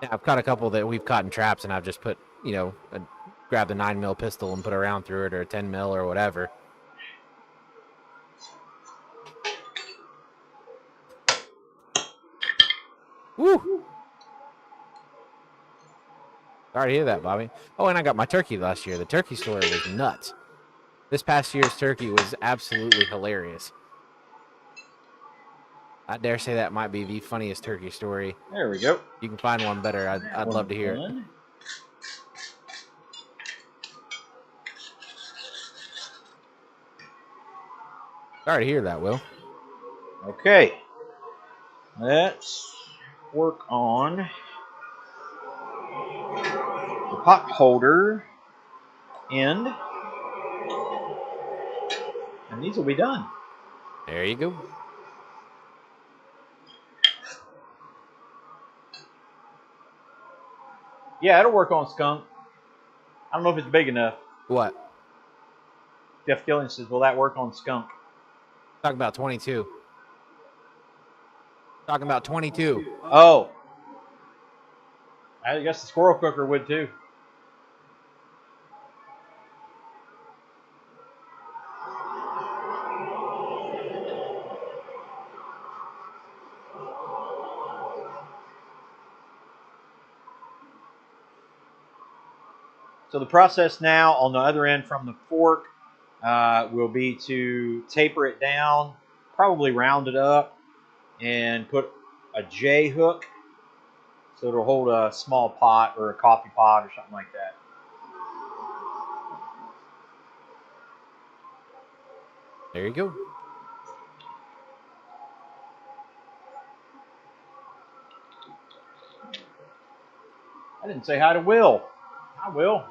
Yeah, I've caught a couple that we've caught in traps, and I've just put, grabbed a 9mm pistol and put a round through it, or a 10mm or whatever. Woo! Sorry to hear that, Bobby. Oh, and I got my turkey last year. The turkey story was nuts. This past year's turkey was absolutely hilarious. I dare say that might be the funniest turkey story. There we go. You can find one better. I'd love to hear it. Done. Sorry to hear that, Will. Okay. Let's work on the pot holder end. And these will be done. There you go. Yeah, it'll work on skunk. I don't know if it's big enough. What? Jeff Killian says, will that work on skunk? Talking about 22. Talking about 22. Oh. I guess the squirrel cooker would too. So the process now on the other end from the fork will be to taper it down, probably round it up, and put a J hook so it'll hold a small pot or a coffee pot or something like that. There you go. I didn't say hi to Will. Hi, Will.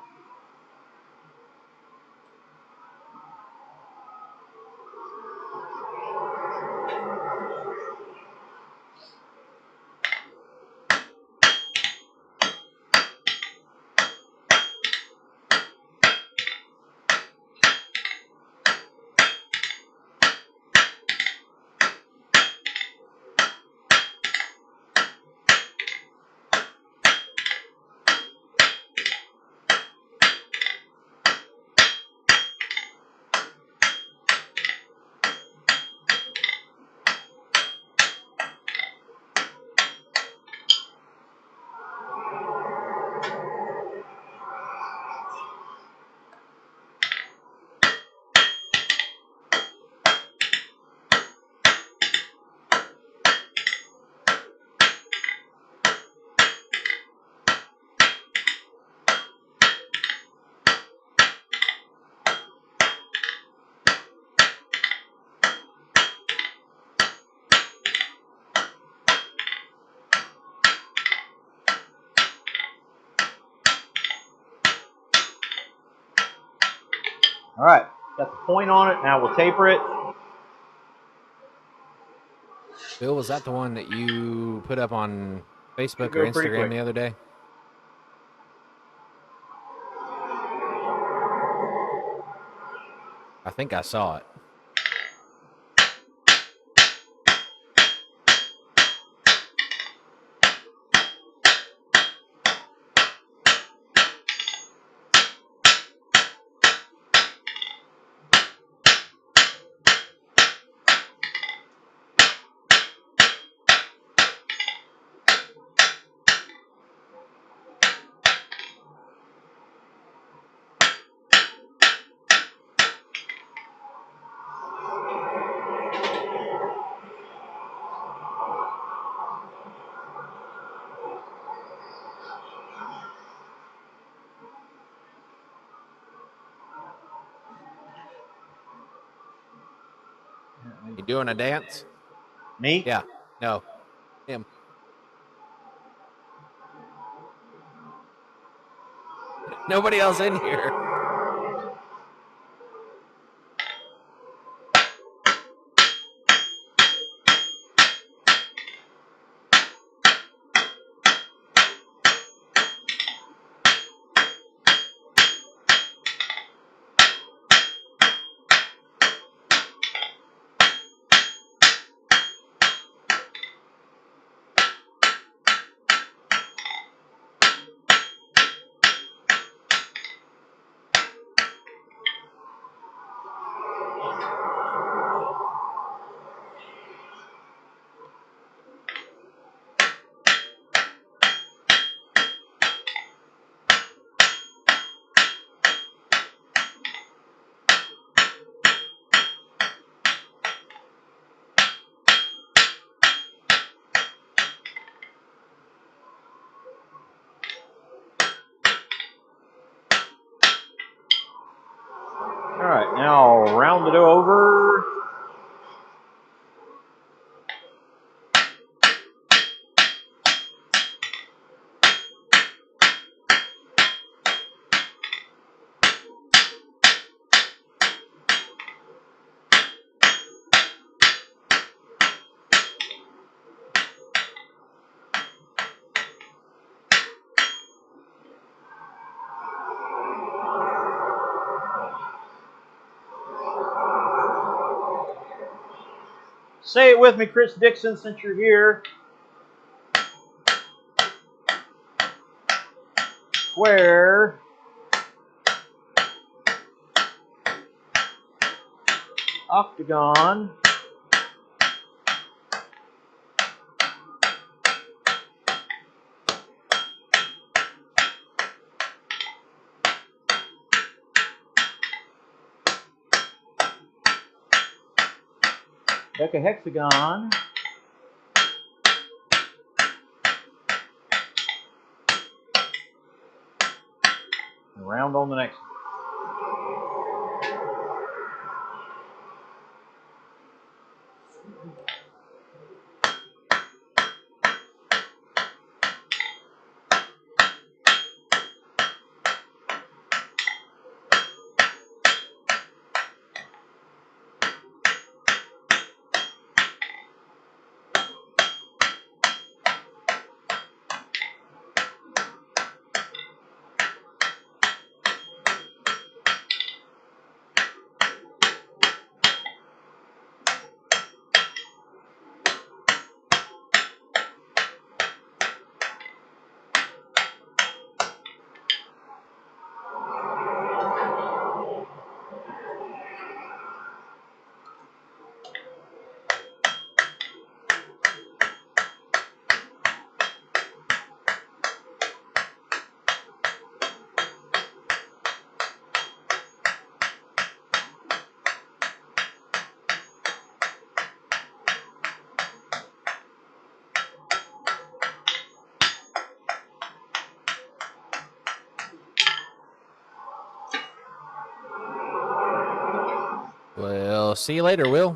All right, got the point on it. Now we'll taper it. Bill, was that the one that you put up on Facebook Go or pretty Instagram quick. the other day? I think I saw it. You doing a dance? Me? Yeah. No. Him. Nobody else in here. All right, now I'll round it over. Say it with me, Chris Dixon, since you're here. Square. Octagon. Decahexagon. And round on the next one. Well, see you later, Will.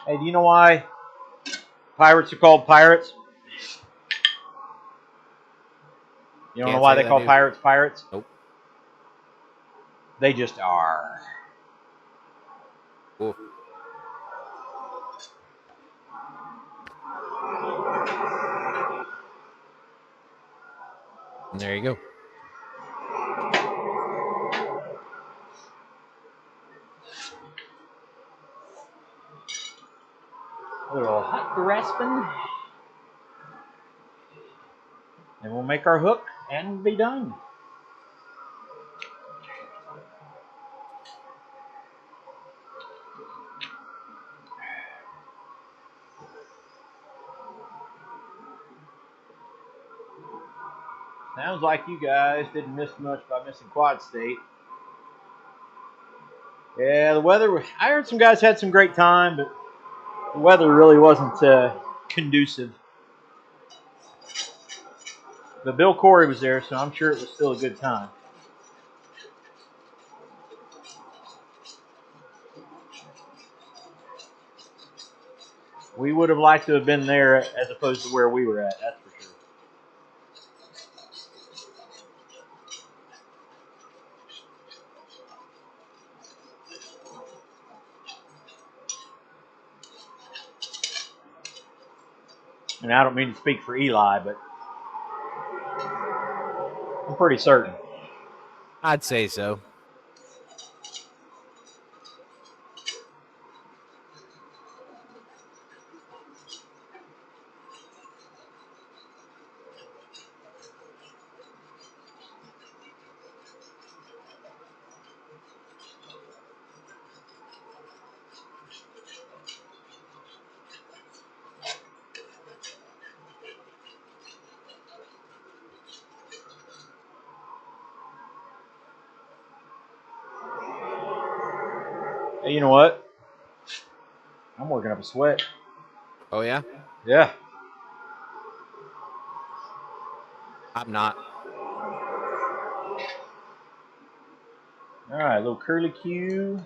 Hey, do you know why pirates are called pirates? You don't know Can't why say they that, call dude. pirates pirates? Nope. They just are. Cool. And there you go. A little hot grasping. And we'll make our hook and be done. Sounds like you guys didn't miss much by missing Quad State. Yeah, the weather, I heard some guys had some great time, but the weather really wasn't conducive. But Bill Corey was there, so I'm sure it was still a good time. We would have liked to have been there as opposed to where we were at, that's for sure. And I don't mean to speak for Eli, but I'm pretty certain. I'd say so. Hey, you know what? I'm working up a sweat. Oh yeah, Yeah. I'm not. All right, little curly Q.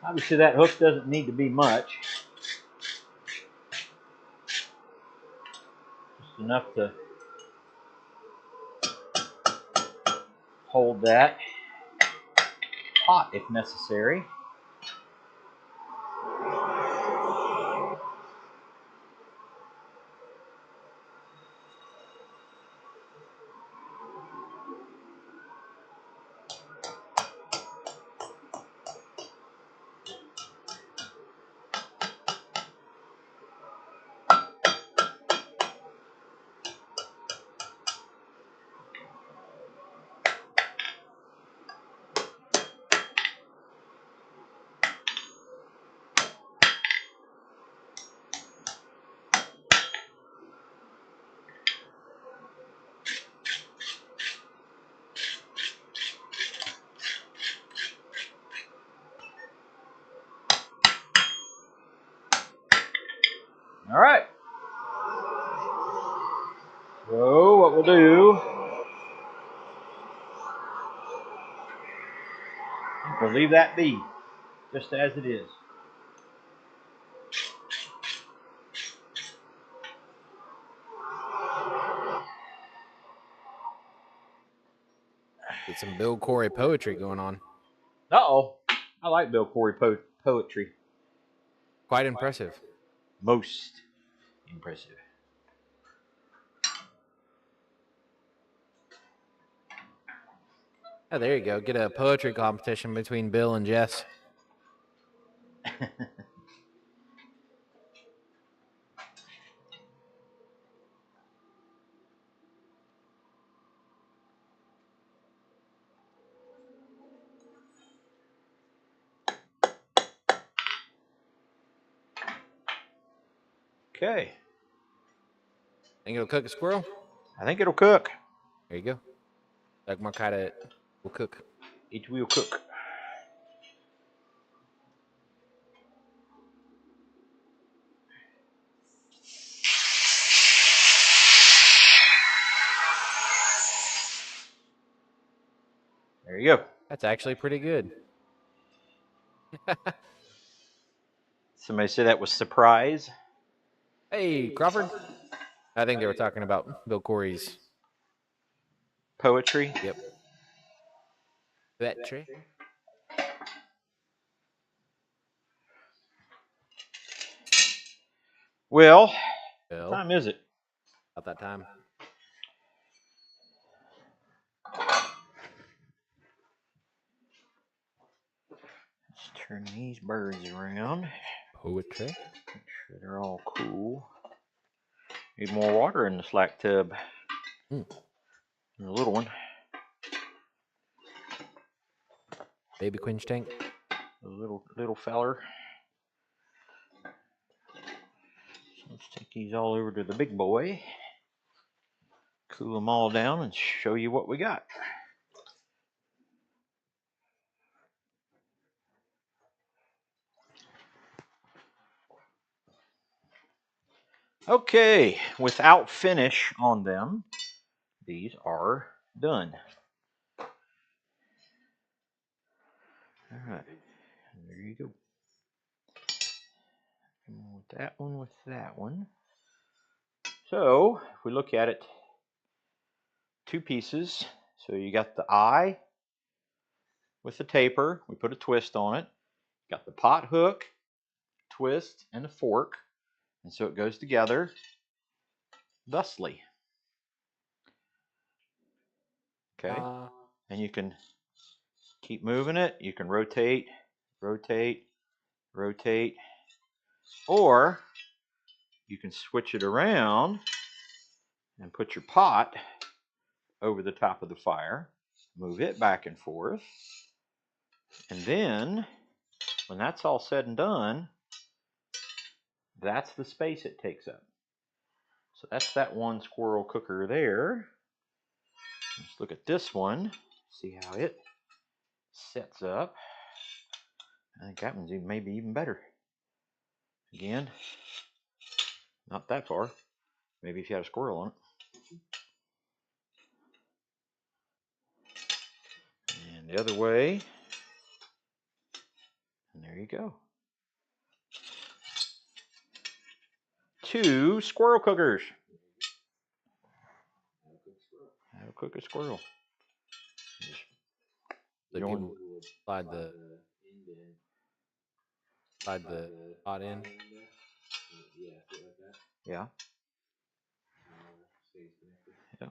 Obviously, that hook doesn't need to be much. Just enough to hold that hot if necessary. All right. So what we'll do, we'll leave that be just as it is. Get some Bill Corey poetry going on. Uh-oh. I like Bill Corey poetry. Quite impressive. Most impressive. Oh, there you go. Get a poetry competition between Bill and Jess. Okay. Think it'll cook a squirrel? I think it'll cook. There you go. Dagmar cut it. Will cook. It will cook. There you go. That's actually pretty good. Somebody say that was surprise. Hey, Crawford. I think they were talking about Bill Corey's Poetry. Yep. Poetry. Well, Well, what time is it? about that time. Let's turn these birds around. Poetry. Make sure they're all cool. Need more water in the slack tub. Mm. The little one. Baby quench tank. The little feller. So let's take these all over to the big boy. Cool them all down and show you what we got. Okay, without finish on them, these are done. All right, there you go. With that one, with that one. So, if we look at it, two pieces. So you got the eye with the taper. We put a twist on it. Got the pot hook, twist, and a fork. And so it goes together thusly. Okay. And you can keep moving it. You can rotate, rotate, rotate. Or you can switch it around and put your pot over the top of the fire. Move it back and forth. And then, when that's all said and done, that's the space it takes up. So that's that one squirrel cooker there. Let's look at this one. See how it sets up. I think that one's maybe even better. Again, not that far. Maybe if you had a squirrel on it. And the other way. And there you go. Two squirrel cookers. How to cook a squirrel. So people would slide the pot in. Yeah. Yeah.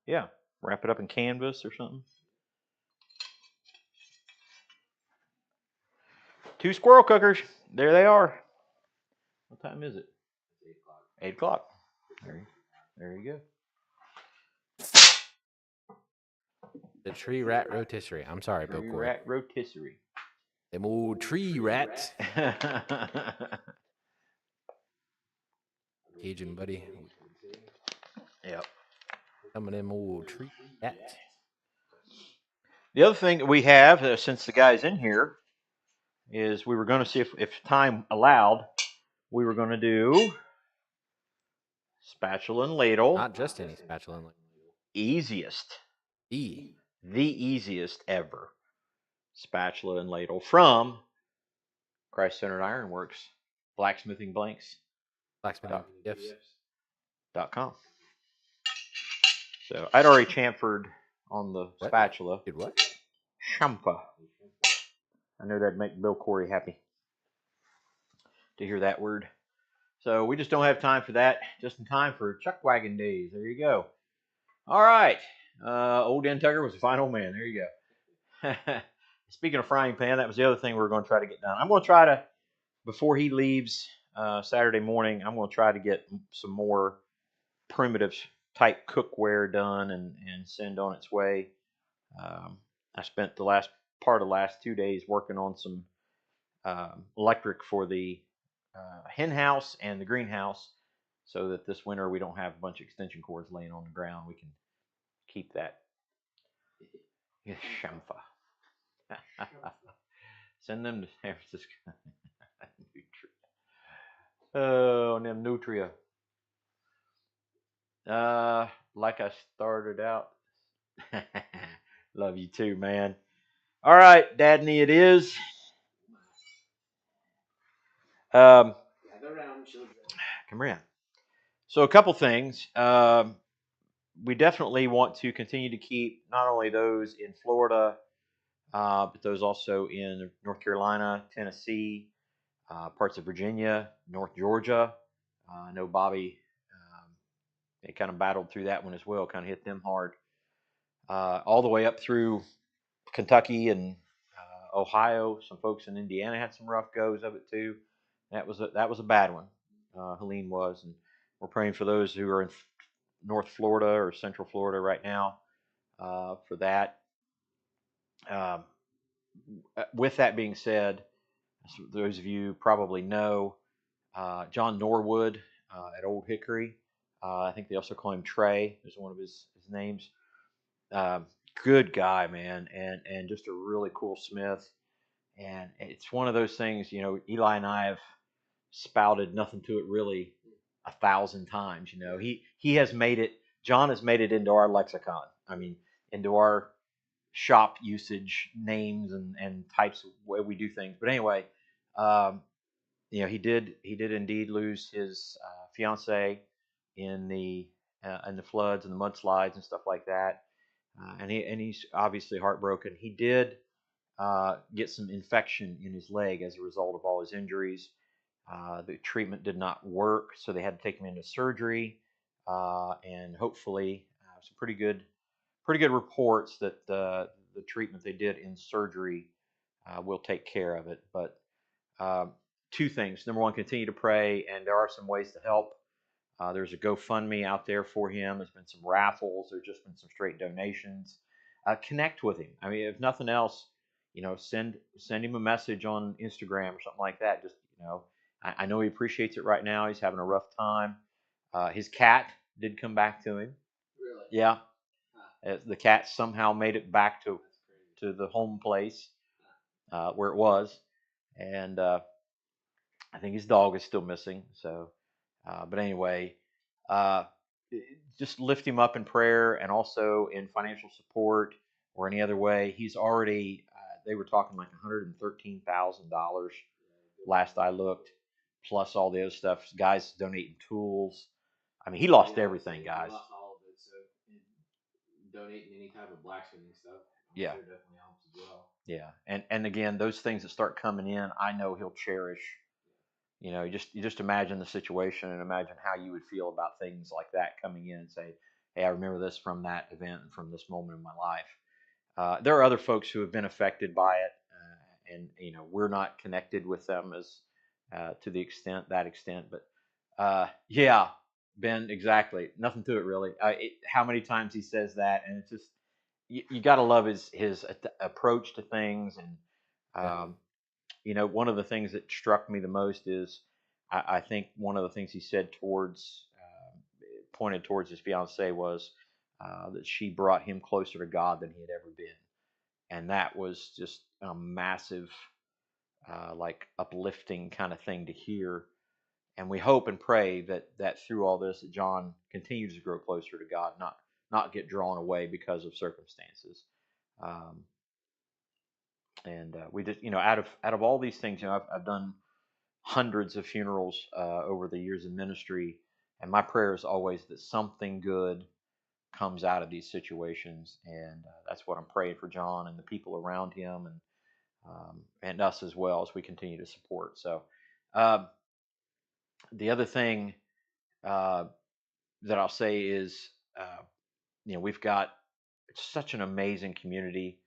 Yeah. Wrap it up in canvas or something. Two squirrel cookers. There they are. What time is it? 8 o'clock. There you go. The tree rat rotisserie. I'm sorry, Tree Bookboy. rat rotisserie. Them old tree rats. Cajun buddy. Yep. Some of them old tree rats. The other thing that we have, since the guy's in here, is we were going to see if time allowed, we were going to do spatula and ladle. Not just any spatula and ladle. Easiest. The easiest ever spatula and ladle from Christ-Centered Ironworks, blacksmithing blanks. blacksmithing.com. So I'd already chamfered on the spatula. Did what? Chamfer. I know that'd make Bill Corey happy to hear that word. So we just don't have time for that. Just in time for Chuck Wagon Days. There you go. All right. Old Dan Tucker was a fine old man. There you go. Speaking of frying pan, that was the other thing we were going to try to get done. I'm going to try to, before he leaves Saturday morning, I'm going to try to get some more primitive type cookware done and send on its way. I spent the last 2 days working on some electric for the hen house and the greenhouse, so that this winter we don't have a bunch of extension cords laying on the ground. We can keep that. Shamfa. Send them to San Francisco. Oh, them nutria. Like I started out. Love you too, man. All right, Dadney, it is. Come around. So a couple things. we definitely want to continue to keep not only those in Florida, but those also in North Carolina, Tennessee, parts of Virginia, North Georgia. I know Bobby, they kind of battled through that one as well, kind of hit them hard. All the way up through Kentucky and Ohio. Some folks in Indiana had some rough goes of it too. That was a bad one. Helene was, and we're praying for those who are in North Florida or Central Florida right now for that. Um, with that being said, those of you probably know John Norwood at Old Hickory. I think they also call him Trey. Is one of his names. Um, Good guy, man, and just a really cool smith. And it's one of those things, Eli and I have spouted nothing to it really 1,000 times. He has made it. John has made it into our lexicon. I mean, into our shop usage names and types of way we do things. But anyway, um, he did indeed lose his fiance in the floods and the mudslides and stuff like that, and he's obviously heartbroken. He did get some infection in his leg as a result of all his injuries. The treatment did not work, so they had to take him into surgery, and hopefully some pretty good reports that the treatment they did in surgery will take care of it. But um, two things: number one, continue to pray, and there are some ways to help. There's a GoFundMe out there for him. There's been some raffles. There's just been some straight donations. Connect with him. I mean, if nothing else, send him a message on Instagram or something like that. Just I know he appreciates it right now. He's having a rough time. His cat did come back to him. Really? Yeah, the cat somehow made it back to the home place where it was, and I think his dog is still missing. So, but anyway, uh, just lift him up in prayer and also in financial support or any other way. He's already. They were talking like $113,000 last I looked, plus all the other stuff. Guys donating tools. I mean, he lost everything, guys. He lost all of it, so donating any type of blacksmithing stuff, Yeah. sure definitely helps as well. Yeah, and again, those things that start coming in, I know he'll cherish. You just imagine the situation and imagine how you would feel about things like that coming in and say, "Hey, I remember this from that event and from this moment in my life." There are other folks who have been affected by it, and we're not connected with them as to that extent. But yeah, Ben, exactly, nothing to it really. How many times he says that, and it's just you got to love his approach to things, and one of the things that struck me the most is I think one of the things he said pointed towards his fiancee was that she brought him closer to God than he had ever been, and that was just a massive, like uplifting kind of thing to hear. And we hope and pray that through all this, that John continues to grow closer to God, not get drawn away because of circumstances. Um, and we just, out of all these things, I've done hundreds of funerals over the years of ministry, and my prayer is always that something good comes out of these situations, and that's what I'm praying for John and the people around him, and us as well as we continue to support. So, uh, the other thing uh, that I'll say is, we've got such an amazing community.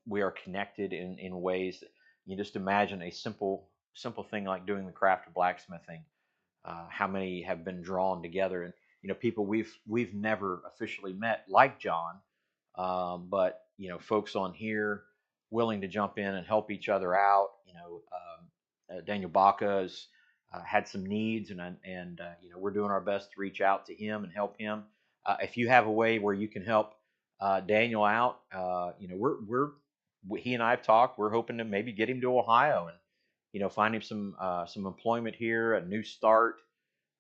We are connected in ways that you just imagine a simple thing like doing the craft of blacksmithing. How many have been drawn together, and people we've never officially met like John, but folks on here willing to jump in and help each other out. Daniel Baca has had some needs, and we're doing our best to reach out to him and help him. If you have a way where you can help Daniel out, he and I have talked. We're hoping to maybe get him to Ohio and find him some employment here, a new start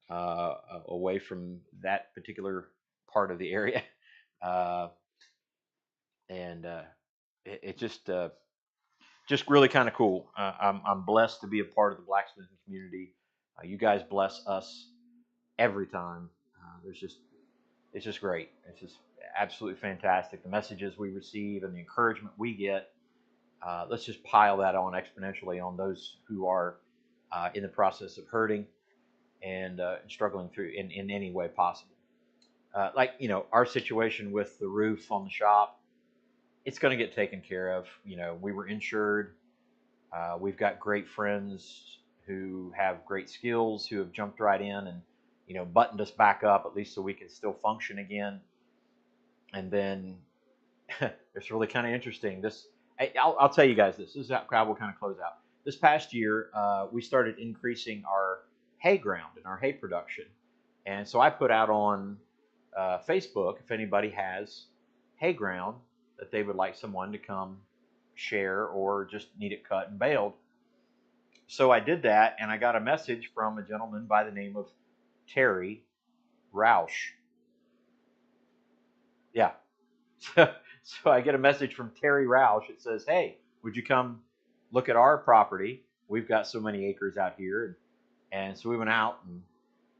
away from that particular part of the area, uh, and it just really kind of cool. I'm blessed to be a part of the blacksmithing community. You guys bless us every time. There's just it's just great. It's just absolutely fantastic. The messages we receive and the encouragement we get. Let's just pile that on exponentially on those who are in the process of hurting and struggling through in any way possible. Like, our situation with the roof on the shop, it's going to get taken care of. We were insured. We've got great friends who have great skills who have jumped right in and, buttoned us back up at least so we can still function again. And then it's really kind of interesting. I'll tell you guys this. This is how we'll kind of close out. This past year, we started increasing our hay ground and our hay production. And so I put out on Facebook if anybody has hay ground that they would like someone to come share or just need it cut and baled. So I did that, and I got a message from a gentleman by the name of Terry Roush. Yeah. So I get a message from Terry Roush. It says, "Hey, would you come look at our property? We've got so many acres out here." And so we went out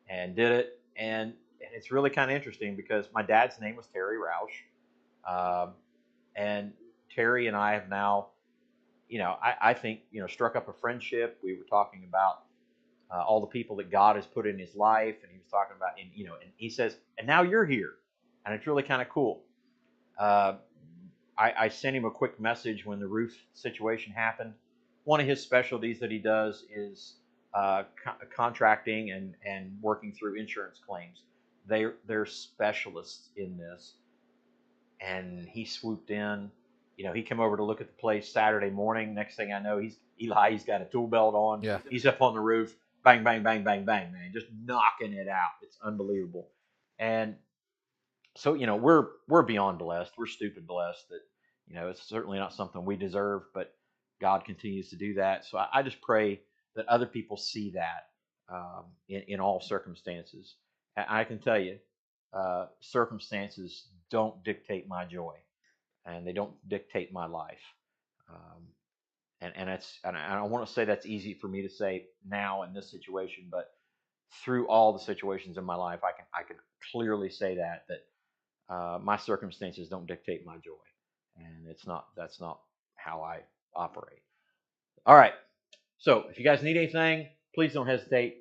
and did it. And it's really kind of interesting because my dad's name was Terry Roush. And Terry and I have now, I think, struck up a friendship. We were talking about all the people that God has put in his life. And he was talking about, and he says, and now you're here. And it's really kind of cool. I sent him a quick message when the roof situation happened. One of his specialties that he does is contracting and working through insurance claims. They're specialists in this. And he swooped in. He came over to look at the place Saturday morning. Next thing I know, he's got a tool belt on. Yeah. He's up on the roof. Bang, bang, bang, bang, bang, man. Just knocking it out. It's unbelievable. And so, we're beyond blessed. We're stupid blessed that, it's certainly not something we deserve, but God continues to do that. So I just pray that other people see that in all circumstances. And I can tell you, circumstances don't dictate my joy, and they don't dictate my life. And I want to say that's easy for me to say now in this situation, but through all the situations in my life, I can clearly say that my circumstances don't dictate my joy, and that's not how I operate. All right. So if you guys need anything, please don't hesitate.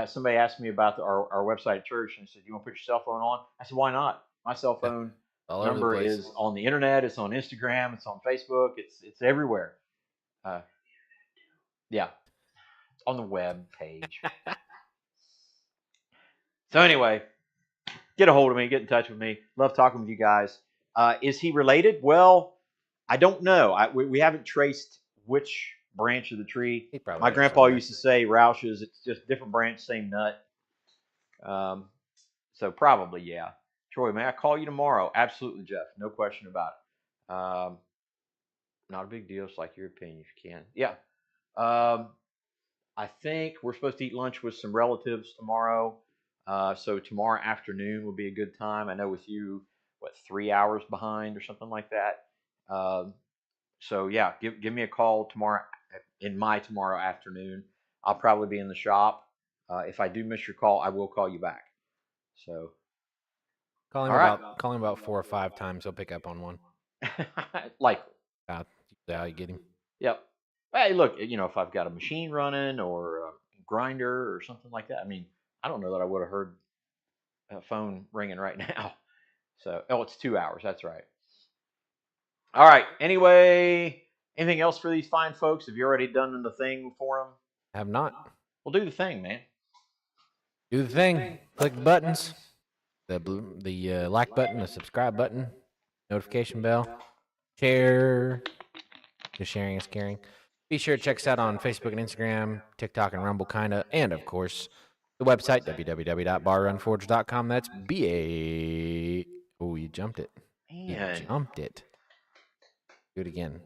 Somebody asked me about our website at church and said, "You want to put your cell phone on?" I said, "Why not?" My cell phone All over the number place. is on the internet. It's on Instagram. It's on Facebook. It's everywhere. Yeah, it's on the web page. So anyway, get a hold of me. Get in touch with me. Love talking with you guys. Is he related? Well, I don't know. We haven't traced which branch of the tree. He probably My is grandpa somewhere. used to say Roush's. It's just different branch, same nut. So probably, yeah. Troy, may I call you tomorrow? Absolutely, Jeff. No question about it. Not a big deal. It's like your opinion if you can. Yeah. I think we're supposed to eat lunch with some relatives tomorrow. So tomorrow afternoon will be a good time. I know with you, 3 hours behind or something like that. So yeah, give me a call tomorrow tomorrow afternoon. I'll probably be in the shop. If I do miss your call, I will call you back. So Call him about 4 or 5 times. He'll pick up on one. likely. That's how you get him. Yep. Hey, look, if I've got a machine running or a grinder or something like that, I mean, I don't know that I would have heard a phone ringing right now. So, it's 2 hours. That's right. All right. Anyway, anything else for these fine folks? Have you already done the thing for them? Have not. Well, do the thing, man. Do the thing. Click the buttons. The like button, the subscribe button, notification bell, share. Because sharing is caring. Be sure to check us out on Facebook and Instagram, TikTok and Rumble, kinda, and of course the website www.barrunforge.com. That's BA. Oh, you jumped it. Man. You jumped it. Do it again.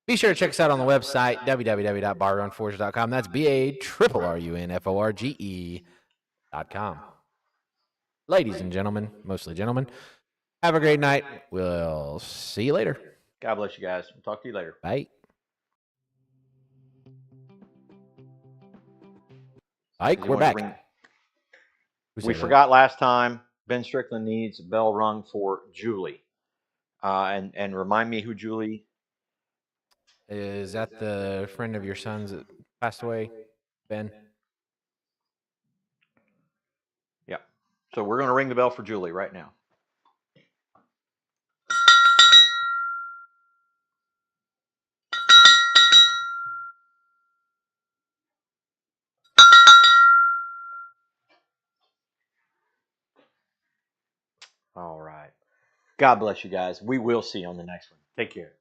Be sure to check us out on the website www.barrunforge.com. That's BARRUNFORGE.com. Ladies and gentlemen, mostly gentlemen, have a great night. We'll see you later. God bless you guys. We'll talk to you later. Bye. Ike, we're back. We forgot last time Ben Strickland needs a bell rung for Julie. And remind me who Julie. Is that the friend of your son's that passed away, Ben? Yeah. So we're going to ring the bell for Julie right now. All right. God bless you guys. We will see you on the next one. Take care.